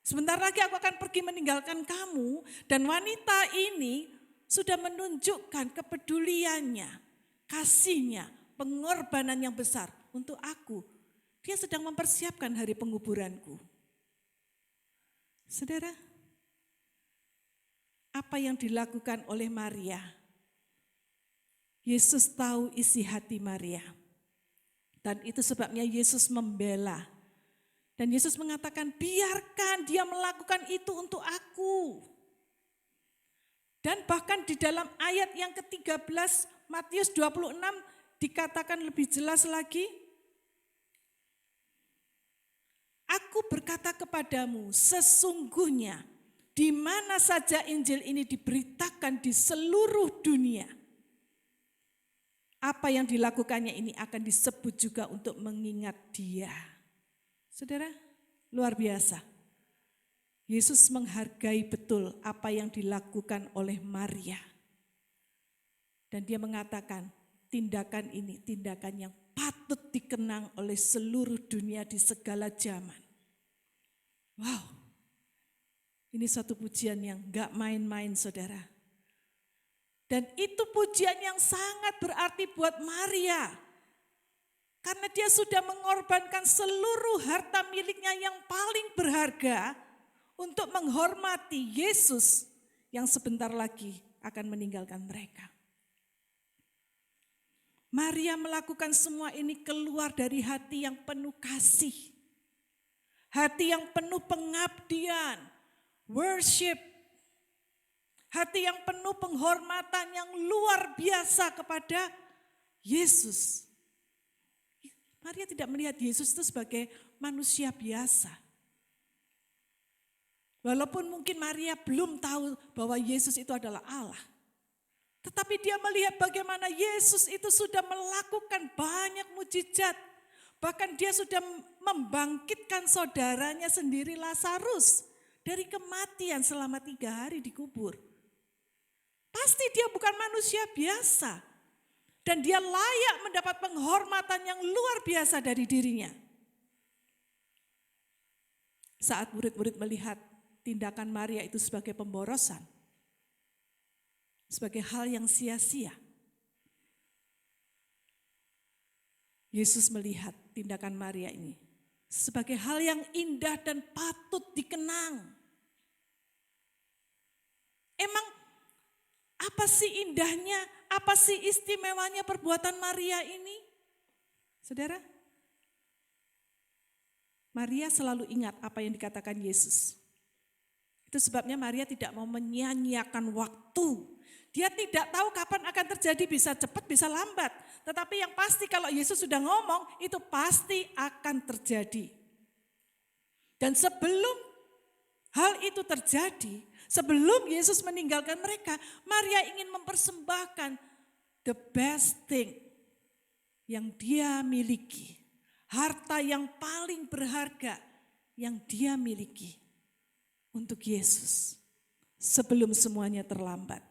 [SPEAKER 3] Sebentar lagi aku akan pergi meninggalkan kamu. Dan wanita ini sudah menunjukkan kepeduliannya, kasihnya, pengorbanan yang besar untuk aku. Dia sedang mempersiapkan hari penguburanku. Saudara, apa yang dilakukan oleh Maria? Yesus tahu isi hati Maria. Dan itu sebabnya Yesus membela. Dan Yesus mengatakan, biarkan dia melakukan itu untuk aku. Dan bahkan di dalam ayat yang ke-13 Matius 26 dikatakan lebih jelas lagi. Aku berkata kepadamu, sesungguhnya di mana saja Injil ini diberitakan di seluruh dunia, apa yang dilakukannya ini akan disebut juga untuk mengingat dia. Saudara, luar biasa. Yesus menghargai betul apa yang dilakukan oleh Maria. Dan dia mengatakan, tindakan ini tindakan yang patut dikenang oleh seluruh dunia di segala zaman. Wow, ini satu pujian yang gak main-main saudara. Dan itu pujian yang sangat berarti buat Maria. Karena dia sudah mengorbankan seluruh harta miliknya yang paling berharga untuk menghormati Yesus yang sebentar lagi akan meninggalkan mereka. Maria melakukan semua ini keluar dari hati yang penuh kasih. Hati yang penuh pengabdian, worship. hati yang penuh penghormatan yang luar biasa kepada Yesus. Maria tidak melihat Yesus itu sebagai manusia biasa. Walaupun mungkin Maria belum tahu bahwa Yesus itu adalah Allah. Tetapi dia melihat bagaimana Yesus itu sudah melakukan banyak mujizat. Bahkan dia sudah membangkitkan saudaranya sendiri Lazarus dari kematian selama 3 hari dikubur. Pasti dia bukan manusia biasa. Dan dia layak mendapat penghormatan yang luar biasa dari dirinya. Saat murid-murid melihat tindakan Maria itu sebagai pemborosan, sebagai hal yang sia-sia, Yesus melihat tindakan Maria ini sebagai hal yang indah dan patut dikenang. Emang apa sih indahnya, apa sih istimewanya perbuatan Maria ini? Saudara, Maria selalu ingat apa yang dikatakan Yesus. Itu sebabnya Maria tidak mau menyia-nyiakan waktu. Dia tidak tahu kapan akan terjadi, bisa cepat, bisa lambat. Tetapi yang pasti kalau Yesus sudah ngomong, itu pasti akan terjadi. Dan sebelum hal itu terjadi, sebelum Yesus meninggalkan mereka, Maria ingin mempersembahkan the best thing yang dia miliki. Harta yang paling berharga yang dia miliki untuk Yesus sebelum semuanya terlambat.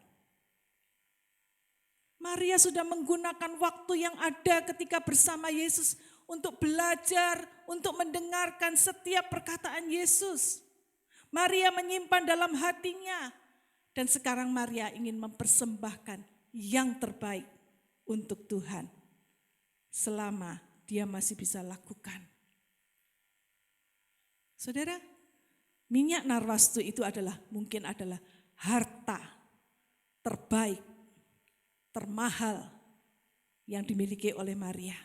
[SPEAKER 3] Maria sudah menggunakan waktu yang ada ketika bersama Yesus untuk belajar, untuk mendengarkan setiap perkataan Yesus. Maria menyimpan dalam hatinya dan sekarang Maria ingin mempersembahkan yang terbaik untuk Tuhan selama dia masih bisa lakukan. Saudara, minyak narwastu itu mungkin adalah harta terbaik, termahal yang dimiliki oleh Maria.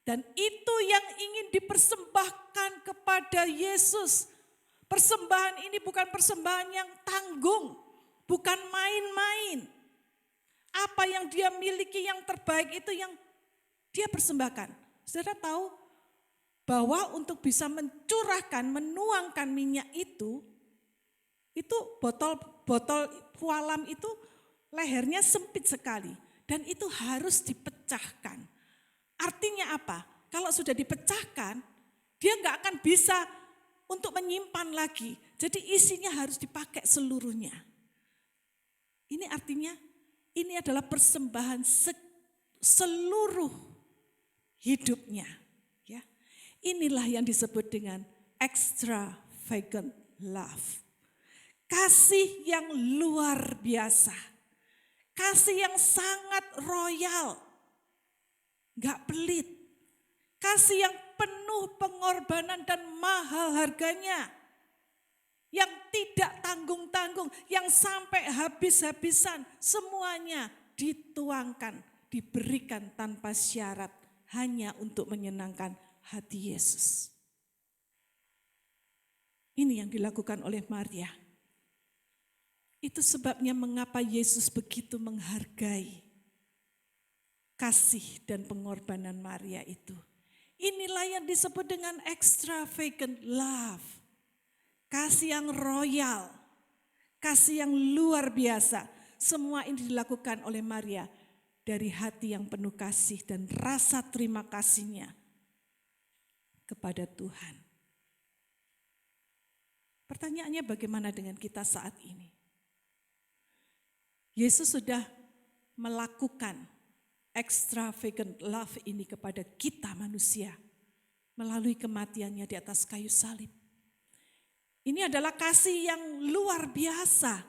[SPEAKER 3] Dan itu yang ingin dipersembahkan kepada Yesus. Persembahan ini bukan persembahan yang tanggung, bukan main-main. Apa yang dia miliki yang terbaik itu yang dia persembahkan. Saudara tahu bahwa untuk bisa mencurahkan, menuangkan minyak itu botol pualam itu lehernya sempit sekali dan itu harus dipecahkan. Artinya apa? Kalau sudah dipecahkan, dia nggak akan bisa untuk menyimpan lagi. Jadi isinya harus dipakai seluruhnya. Ini artinya ini adalah persembahan seluruh hidupnya. Ya, inilah yang disebut dengan extravagant love. Kasih yang luar biasa. Kasih yang sangat royal. Gak pelit. Kasih yang penuh pengorbanan dan mahal harganya. Yang tidak tanggung-tanggung, yang sampai habis-habisan. Semuanya dituangkan, diberikan tanpa syarat. Hanya untuk menyenangkan hati Yesus. Ini yang dilakukan oleh Maria. Itu sebabnya mengapa Yesus begitu menghargai kasih dan pengorbanan Maria itu. Inilah yang disebut dengan extravagant love. Kasih yang royal, kasih yang luar biasa. Semua ini dilakukan oleh Maria dari hati yang penuh kasih dan rasa terima kasihnya kepada Tuhan. Pertanyaannya bagaimana dengan kita saat ini? Yesus sudah melakukan extravagant love ini kepada kita manusia melalui kematiannya di atas kayu salib. Ini adalah kasih yang luar biasa.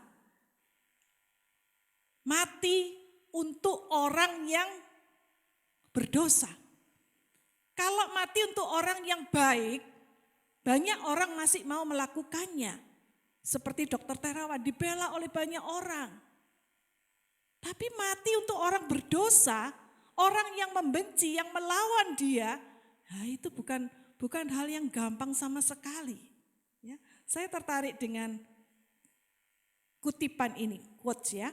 [SPEAKER 3] Mati untuk orang yang berdosa. Kalau mati untuk orang yang baik, banyak orang masih mau melakukannya. Seperti Dr. Terawan dibela oleh banyak orang. Tapi mati untuk orang berdosa, orang yang membenci, yang melawan dia, nah itu bukan hal yang gampang sama sekali. Ya, saya tertarik dengan kutipan ini, quotes ya.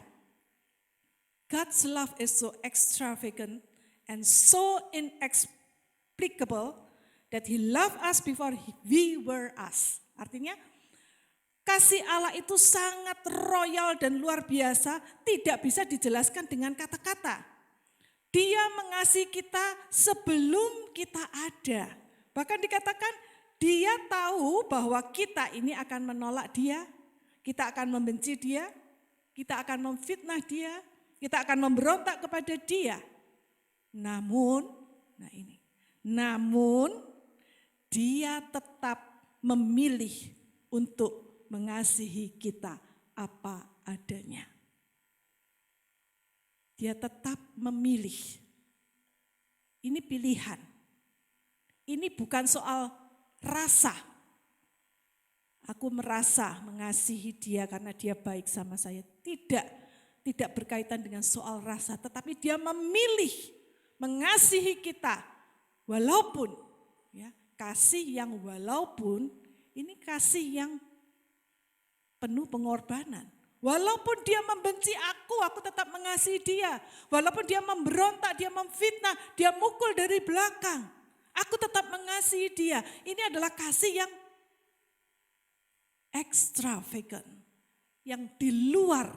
[SPEAKER 3] God's love is so extravagant and so inexplicable that He loved us before we were us. Artinya, kasih Allah itu sangat royal dan luar biasa, tidak bisa dijelaskan dengan kata-kata. Dia mengasihi kita sebelum kita ada. Bahkan dikatakan, Dia tahu bahwa kita ini akan menolak Dia, kita akan membenci Dia, kita akan memfitnah Dia, kita akan memberontak kepada Dia. Namun Dia tetap memilih untuk mengasihi kita apa adanya. Dia tetap memilih. Ini pilihan. Ini bukan soal rasa. Aku merasa mengasihi dia karena dia baik sama saya. Tidak berkaitan dengan soal rasa, tetapi dia memilih mengasihi kita. Walaupun, ya, kasih yang walaupun, ini kasih yang penuh pengorbanan. Walaupun dia membenci aku tetap mengasihi dia. Walaupun dia memberontak, dia memfitnah, dia mukul dari belakang, aku tetap mengasihi dia. Ini adalah kasih yang extravagant, yang di luar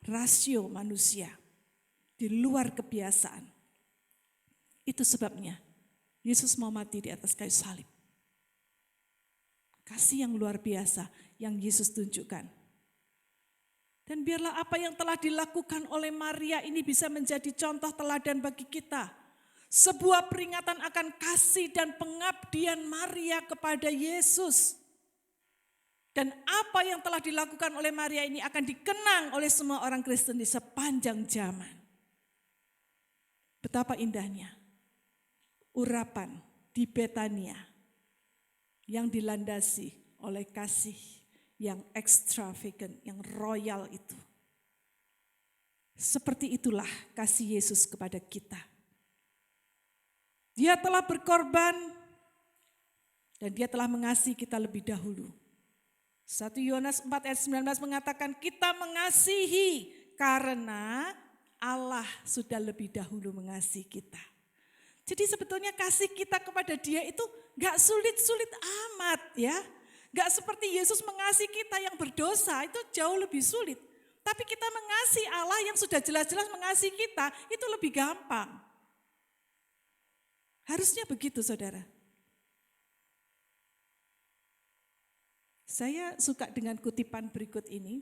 [SPEAKER 3] rasio manusia, di luar kebiasaan. Itu sebabnya Yesus mau mati di atas kayu salib. Kasih yang luar biasa yang Yesus tunjukkan. Dan biarlah apa yang telah dilakukan oleh Maria ini bisa menjadi contoh teladan bagi kita. Sebuah peringatan akan kasih dan pengabdian Maria kepada Yesus. Dan apa yang telah dilakukan oleh Maria ini akan dikenang oleh semua orang Kristen di sepanjang zaman. Betapa indahnya urapan di Betania yang dilandasi oleh kasih yang extravagant, yang royal itu. Seperti itulah kasih Yesus kepada kita. Dia telah berkorban dan dia telah mengasihi kita lebih dahulu. 1 Yohanes 4 ayat 19 mengatakan kita mengasihi karena Allah sudah lebih dahulu mengasihi kita. Jadi sebetulnya kasih kita kepada dia itu gak sulit-sulit amat ya. Gak seperti Yesus mengasihi kita yang berdosa, itu jauh lebih sulit. Tapi kita mengasihi Allah yang sudah jelas-jelas mengasihi kita, itu lebih gampang. Harusnya begitu saudara. Saya suka dengan kutipan berikut ini.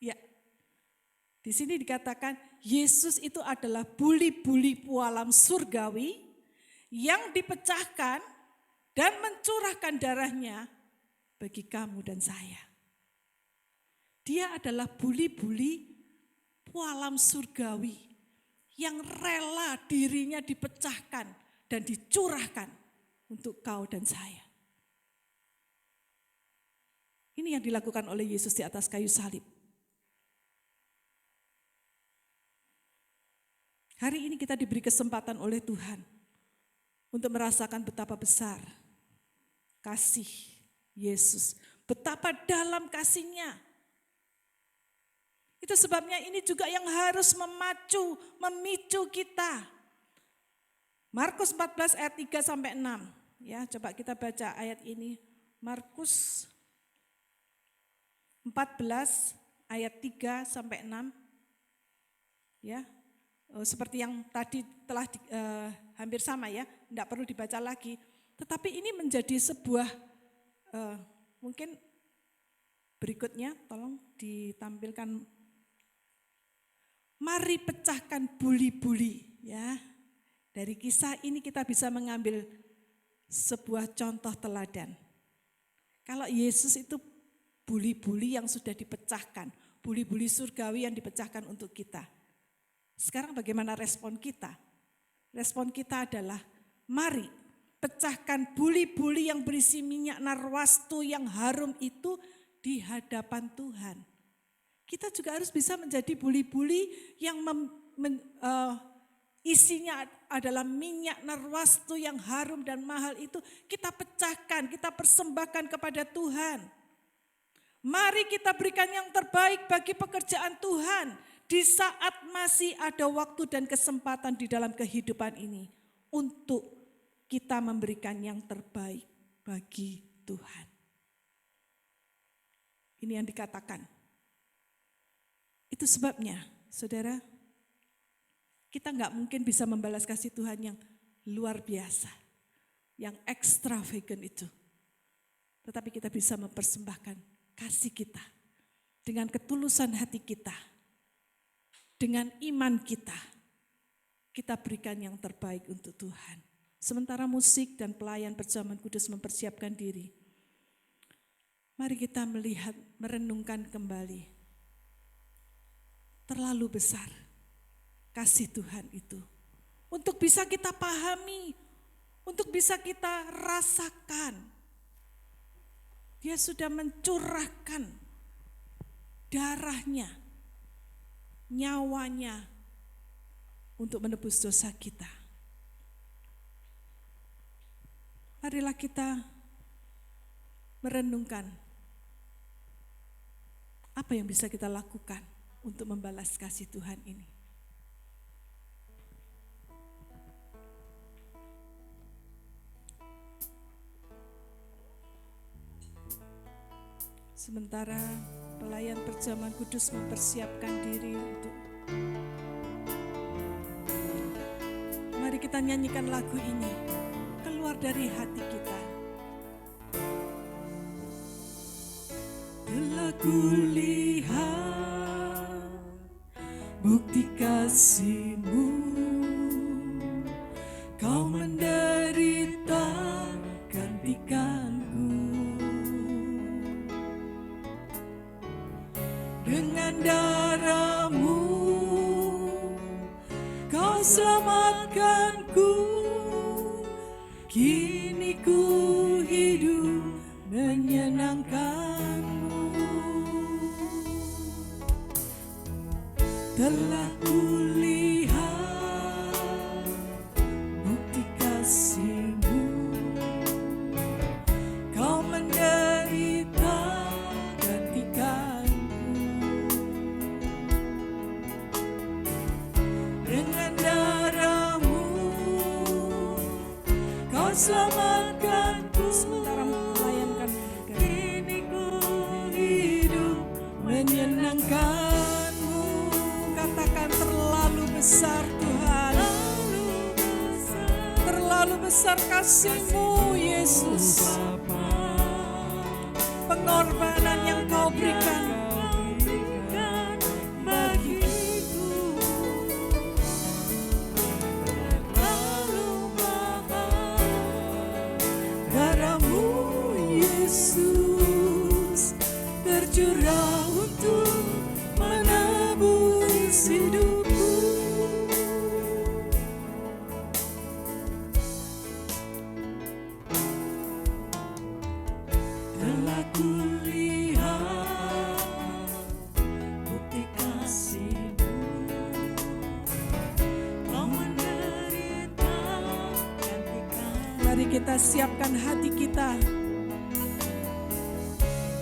[SPEAKER 3] Ya, di sini dikatakan Yesus itu adalah buli-buli pualam surgawi yang dipecahkan dan mencurahkan darahnya bagi kamu dan saya. Dia adalah buli-buli pualam surgawi yang rela dirinya dipecahkan dan dicurahkan untuk kau dan saya. Ini yang dilakukan oleh Yesus di atas kayu salib. Hari ini kita diberi kesempatan oleh Tuhan untuk merasakan betapa besar kasih Yesus, betapa dalam kasih-Nya. Itu sebabnya ini juga yang harus memicu kita. Markus 14 ayat 3 sampai 6. Ya, coba kita baca ayat ini. Markus 14 ayat 3 sampai 6. Ya. Seperti yang tadi telah hampir sama ya, tidak perlu dibaca lagi. Tetapi ini menjadi sebuah, mungkin berikutnya tolong ditampilkan. Mari pecahkan buli-buli ya. Dari kisah ini kita bisa mengambil sebuah contoh teladan. Kalau Yesus itu buli-buli yang sudah dipecahkan, buli-buli surgawi yang dipecahkan untuk kita. Sekarang bagaimana respon kita? Respon kita adalah mari pecahkan buli-buli yang berisi minyak narwastu yang harum itu di hadapan Tuhan. Kita juga harus bisa menjadi buli-buli yang isinya adalah minyak narwastu yang harum dan mahal itu. Kita pecahkan, kita persembahkan kepada Tuhan. Mari kita berikan yang terbaik bagi pekerjaan Tuhan di saat masih ada waktu dan kesempatan di dalam kehidupan ini untuk kita memberikan yang terbaik bagi Tuhan. Ini yang dikatakan. Itu sebabnya, saudara, kita nggak mungkin bisa membalas kasih Tuhan yang luar biasa, yang extravagant itu. Tetapi kita bisa mempersembahkan kasih kita dengan ketulusan hati kita, dengan iman kita, kita berikan yang terbaik untuk Tuhan. Sementara musik dan pelayan perjamuan kudus mempersiapkan diri, mari kita melihat, merenungkan kembali. Terlalu besar kasih Tuhan itu. Untuk bisa kita pahami, untuk bisa kita rasakan. Dia sudah mencurahkan darahnya, nyawanya untuk menebus dosa kita. Marilah kita merenungkan apa yang bisa kita lakukan untuk membalas kasih Tuhan ini. Sementara pelayan perjamuan kudus mempersiapkan diri untuk, mari kita nyanyikan lagu ini keluar dari hati kita. Telah kulihat bukti kasih-Mu, Kau menderita gantikanku. Dengan darah-Mu Kau selamatkanku. Kini ku hidup menyenangkan-Mu. Telah kulihat bukti kasih-Mu, Kau menderita gantikanku. Dengan darah-Mu Kau selamatkanku. Sementara melayankan mereka, kini ku hidup menyenangkan-Mu. Katakan terlalu besar Tuhan, terlalu besar kasih-Mu Yesus. Pengorbanan yang Kau berikan bagiku terlalu mahal. Darah-Mu Yesus tercurah untuk menebus hidupku. Telah kulihat bukti kasih-Mu, Kau menderita gantikan. Mari kita siapkan hati kita.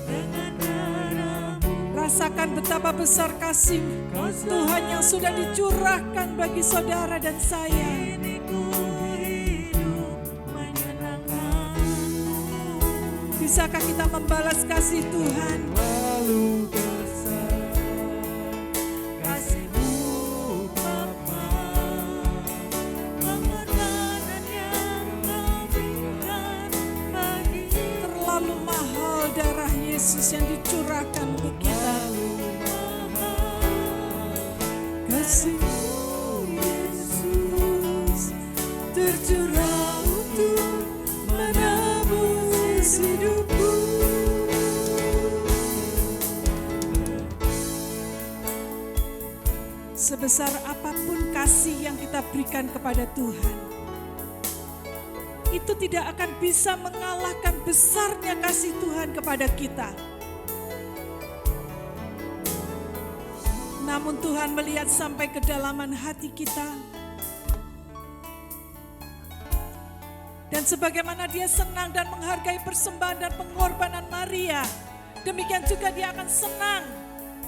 [SPEAKER 3] Dengan darah-Mu rasakan betapa besar kasih Tuhan yang sudah dicurahkan bagi saudara dan saya. Bisakah kita membalas kasih Tuhan? Lalu besar kasih-Mu Bapa, pengorbanan yang Kau berikan bagi. Terlalu mahal darah Yesus yang dicurahkan untuk kita. Kasih-Mu Yesus tercurah untuk menebus hidupku. Sebesar apapun kasih yang kita berikan kepada Tuhan, itu tidak akan bisa mengalahkan besarnya kasih Tuhan kepada kita. Namun Tuhan melihat sampai kedalaman hati kita. Dan sebagaimana Dia senang dan menghargai persembahan dan pengorbanan Maria Demikian juga Dia akan senang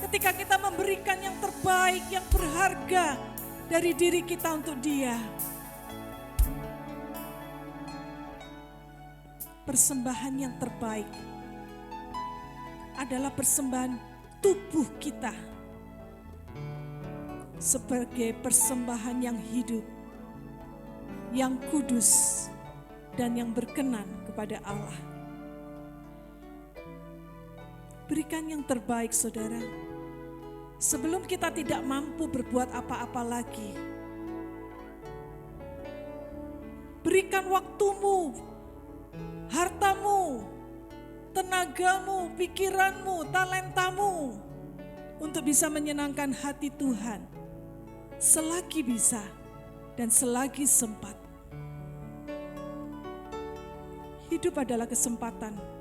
[SPEAKER 3] ketika kita memberikan yang terbaik, yang berharga dari diri kita untuk Dia. Persembahan yang terbaik adalah persembahan tubuh kita sebagai persembahan yang hidup, yang kudus, dan yang berkenan kepada Allah. Berikan yang terbaik, saudara. Sebelum kita tidak mampu berbuat apa-apa lagi, berikan waktumu, hartamu, tenagamu, pikiranmu, talentamu untuk bisa menyenangkan hati Tuhan selagi bisa dan selagi sempat. Hidup adalah kesempatan.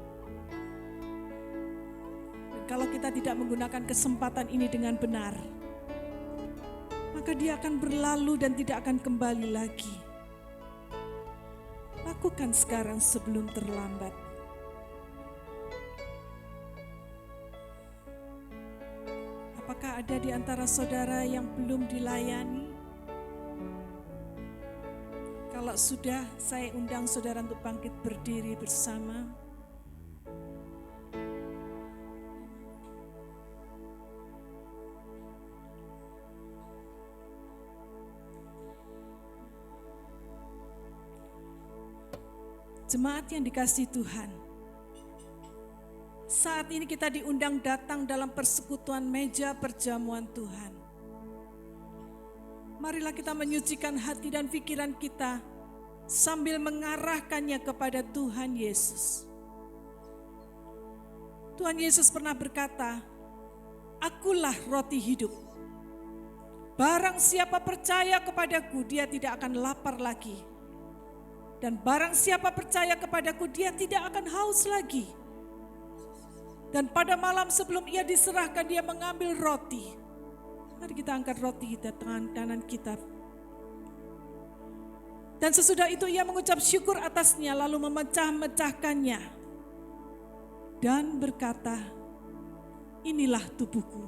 [SPEAKER 3] Kalau kita tidak menggunakan kesempatan ini dengan benar, maka dia akan berlalu dan tidak akan kembali lagi. Lakukan sekarang sebelum terlambat. Apakah ada di antara saudara yang belum dilayani? Kalau sudah, saya undang saudara untuk bangkit berdiri bersama. Jemaat yang dikasihi Tuhan, saat ini kita diundang datang dalam persekutuan meja perjamuan Tuhan. Marilah kita menyucikan hati dan pikiran kita sambil mengarahkannya kepada Tuhan Yesus. Tuhan Yesus pernah berkata, "Akulah roti hidup. Barang siapa percaya kepadaku, dia tidak akan lapar lagi. Dan barang siapa percaya kepadaku, dia tidak akan haus lagi." Dan pada malam sebelum ia diserahkan, dia mengambil roti. Mari kita angkat roti kita, tangan kanan kita. Dan sesudah itu ia mengucap syukur atasnya, lalu memecah-mecahkannya. Dan berkata, "Inilah tubuhku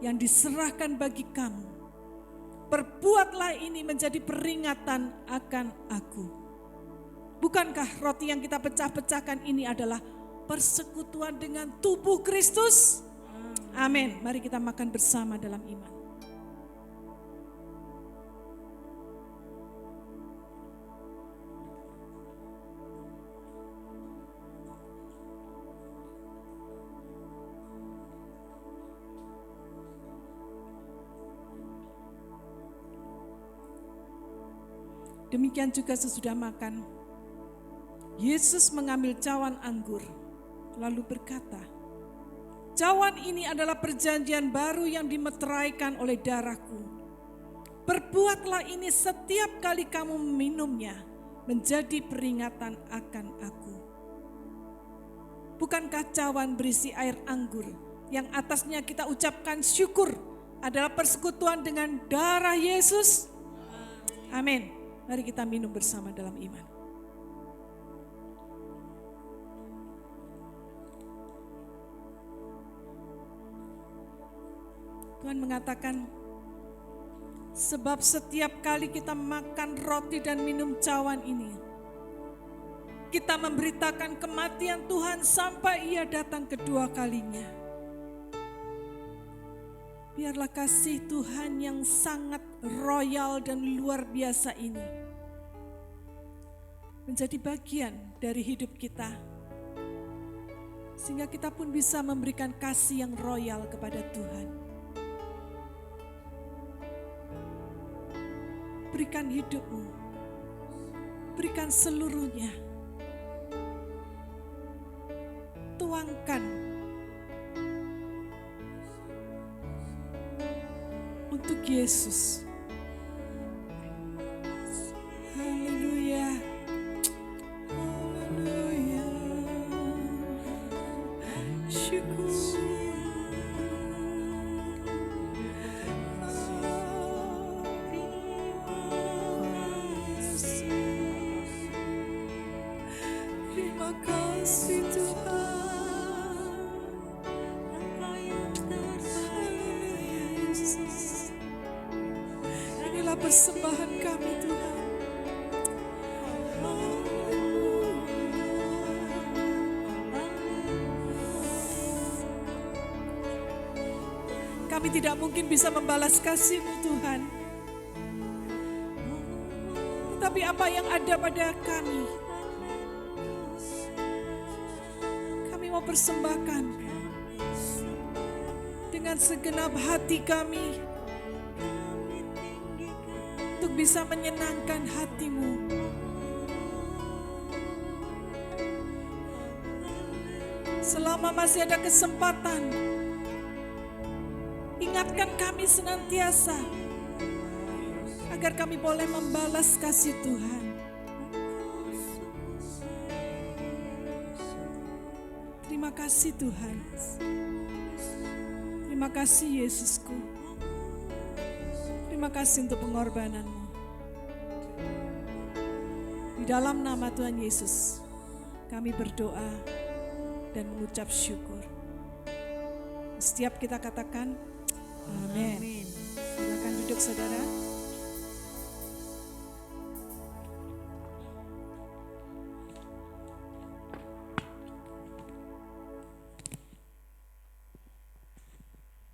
[SPEAKER 3] yang diserahkan bagi kamu. Perbuatlah ini menjadi peringatan akan aku." Bukankah roti yang kita pecah-pecahkan ini adalah persekutuan dengan tubuh Kristus? Amin. Mari kita makan bersama dalam iman. Demikian juga sesudah makan, Yesus mengambil cawan anggur, lalu berkata, "Cawan ini adalah perjanjian baru yang dimeteraikan oleh darahku. Perbuatlah ini setiap kali kamu meminumnya, menjadi peringatan akan aku." Bukankah cawan berisi air anggur yang atasnya kita ucapkan syukur adalah persekutuan dengan darah Yesus? Amin. Mari kita minum bersama dalam iman. Tuhan mengatakan, sebab setiap kali kita makan roti dan minum cawan ini, kita memberitakan kematian Tuhan sampai Ia datang kedua kalinya. Biarlah kasih Tuhan yang sangat royal dan luar biasa ini menjadi bagian dari hidup kita, sehingga kita pun bisa memberikan kasih yang royal kepada Tuhan. Berikan hidupmu, berikan seluruhnya, tuangkan untuk Yesus. Haleluya, haleluya, syukur. Terima kasih Tuhan. persembahan kami Tuhan. Kami tidak mungkin bisa membalas kasih-Mu Tuhan. Tetapi apa yang ada pada kami mau persembahkan dengan segenap hati kami untuk bisa menyenangkan hati-Mu. Selama masih ada kesempatan, ingatkan kami senantiasa agar kami boleh membalas kasih Tuhan. Terima kasih Tuhan. Terima kasih Yesusku. Terima kasih untuk pengorbanan-Mu. Di dalam nama Tuhan Yesus, kami berdoa dan mengucap syukur. Setiap kita katakan, amin. Silakan duduk saudara.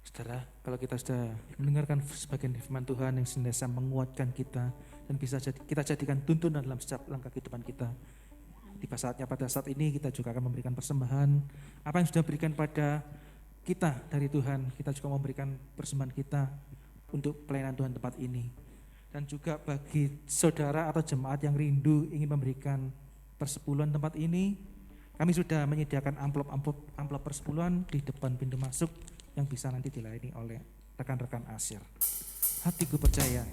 [SPEAKER 1] Saudara, kalau kita sudah mendengarkan sebagian firman Tuhan yang senantiasa menguatkan kita dan bisa kita jadikan tuntunan dalam setiap langkah kehidupan kita. Pada saat ini kita juga akan memberikan persembahan. Apa yang sudah berikan pada kita dari Tuhan, kita juga memberikan persembahan kita untuk pelayanan Tuhan tempat ini. Dan juga bagi saudara atau jemaat yang rindu ingin memberikan persepuluhan tempat ini, kami sudah menyediakan amplop persepuluhan di depan pintu masuk yang bisa nanti dilayani oleh rekan-rekan Asyir. Hatiku percaya.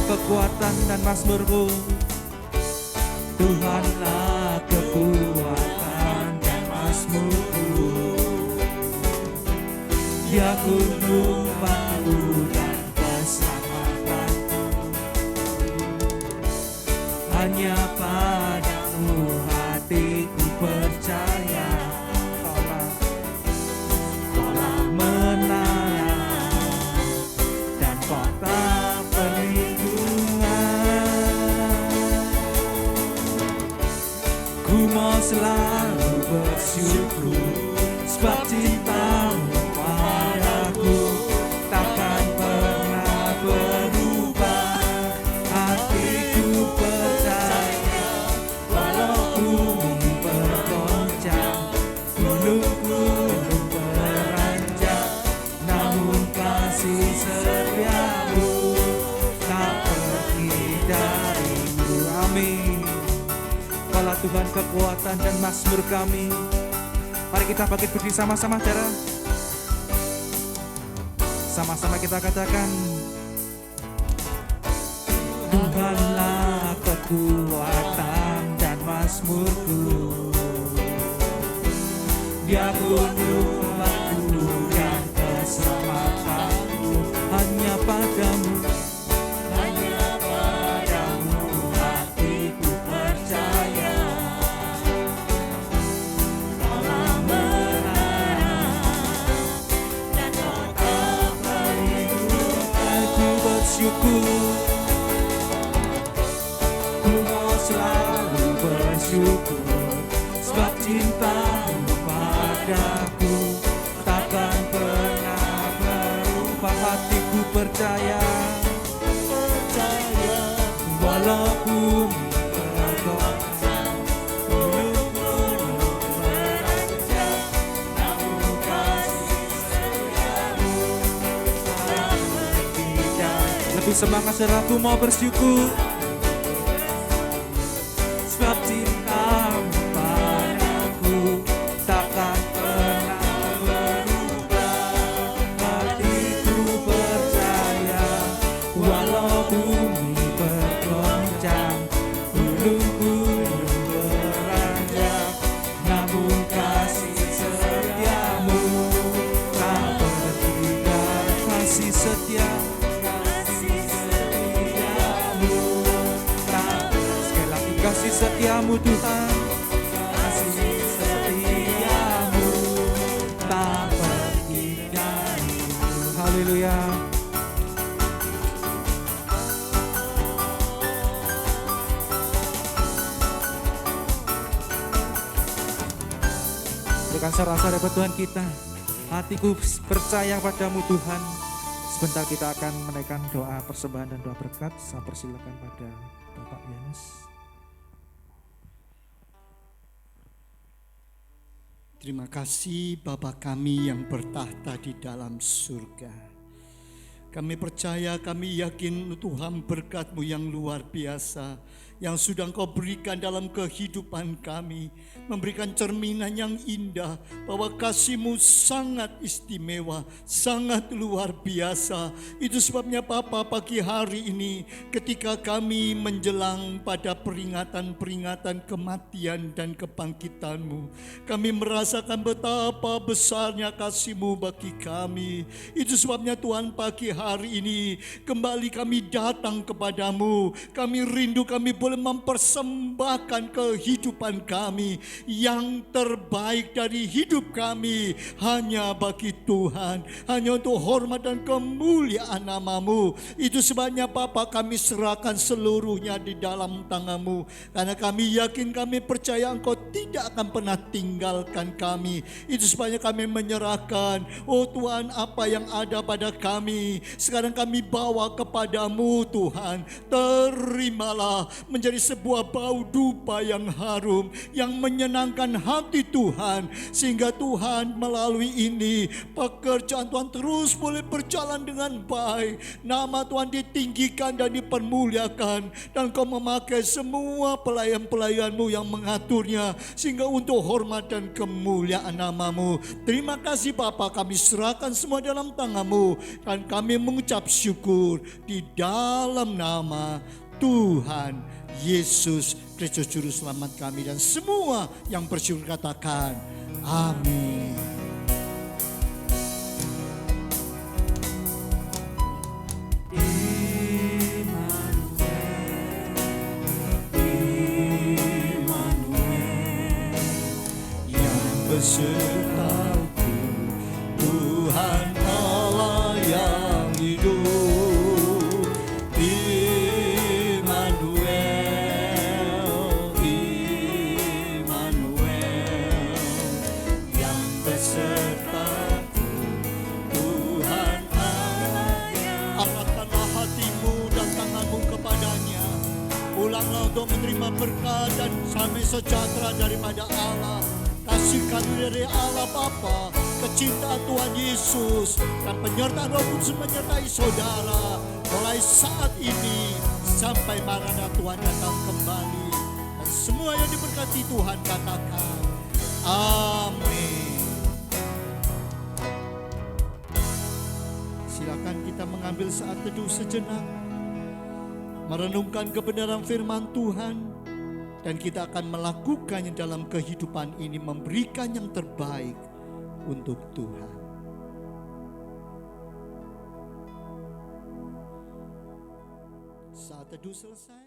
[SPEAKER 1] Kekuatan dan mazmurku, Tuhanlah kekuatan dan mazmurku. Dia gunung batu dan keselamatanku. Hanya padamu hatiku percaya. Kaulah menara dan kota mau selalu bersyukur sebab cintamu padaku takkan pernah berubah. Hatiku percaya walau bumi bergoncang, gunung-gunung beranjak, namun kasih setiamu tak pergi dariku. Amin. Kaulah Tuhan kekuatan dan mazmur kami. Mari kita bangkit berdiri sama-sama, saudara. Sama-sama kita katakan, Tuhanlah kekuatan dan mazmurku. Dia gunung batu dan keselamatanku. Hanya padamu, ku mau selalu bersyukur sebab cintamu padaku takkan pernah berubah. Hatiku percaya walau bumi bergoncang, gunung-gunung beranjak, namun kasih setiamu tak berhenti. Lebih semangat, saudaraku, mau bersyukur sebab padaku Tuhan, kasih setiamu tak pergi dariku. Haleluya. Dengan serasa dapat Tuhan kita, hatiku percaya padamu Tuhan. Sebentar kita akan menaikkan doa persembahan dan doa berkat. Saya persilakan pada Bapak Yanus.
[SPEAKER 4] Terima kasih Bapa kami yang bertahta di dalam surga. Kami percaya, kami yakin Tuhan berkat-Mu yang luar biasa yang sudah Engkau berikan dalam kehidupan kami, memberikan cerminan yang indah bahwa kasih-Mu sangat istimewa, sangat luar biasa. Itu sebabnya Bapa, pagi hari ini ketika kami menjelang pada peringatan-peringatan kematian dan kebangkitan-Mu, kami merasakan betapa besarnya kasih-Mu bagi kami. Itu sebabnya Tuhan, pagi hari ini kembali kami datang kepadamu. Kami rindu, kami boleh mempersembahkan kehidupan kami yang terbaik dari hidup kami hanya bagi Tuhan, hanya untuk hormat dan kemuliaan nama-Mu. Itu sebabnya Bapa, kami serahkan seluruhnya di dalam tangan-Mu, karena kami yakin, kami percaya Engkau tidak akan pernah tinggalkan kami. Itu sebabnya kami menyerahkan, oh Tuhan, apa yang ada pada kami sekarang kami bawa kepadamu Tuhan. Terimalah menjadi sebuah bau dupa yang harum, yang menyenangkan hati Tuhan, sehingga Tuhan melalui ini pekerjaan Tuhan terus boleh berjalan dengan baik. Nama Tuhan ditinggikan dan dipermuliakan, dan Kau memakai semua pelayan-pelayan-Mu yang mengaturnya sehingga untuk hormat dan kemuliaan nama-Mu. Terima kasih Bapa, kami serahkan semua dalam tangan-Mu, dan kami mengucap syukur di dalam nama Tuhan Yesus Kristus Juru Selamat kami, dan semua yang bersyukur katakan amin. Yang besertaku, Tuhan Allah yang hidup. Immanuel, Immanuel, yang besertaku, Tuhan Allah yang. Arahkanlah hatimu dan tanganmu kepadanya. Pulanglah untuk menerima berkat dan damai sejahtera daripada Allah. Kasih karunia dari Allah Bapa, kecintaan Tuhan Yesus, dan penyertaan Roh Kudus menyertai saudara mulai saat ini sampai Maranatha Tuhan datang kembali. Dan semua yang diberkati Tuhan katakan amin. Silakan kita mengambil saat teduh sejenak, merenungkan kebenaran firman Tuhan, dan kita akan melakukannya dalam kehidupan ini, memberikan yang terbaik untuk Tuhan. Saat teduh selesai.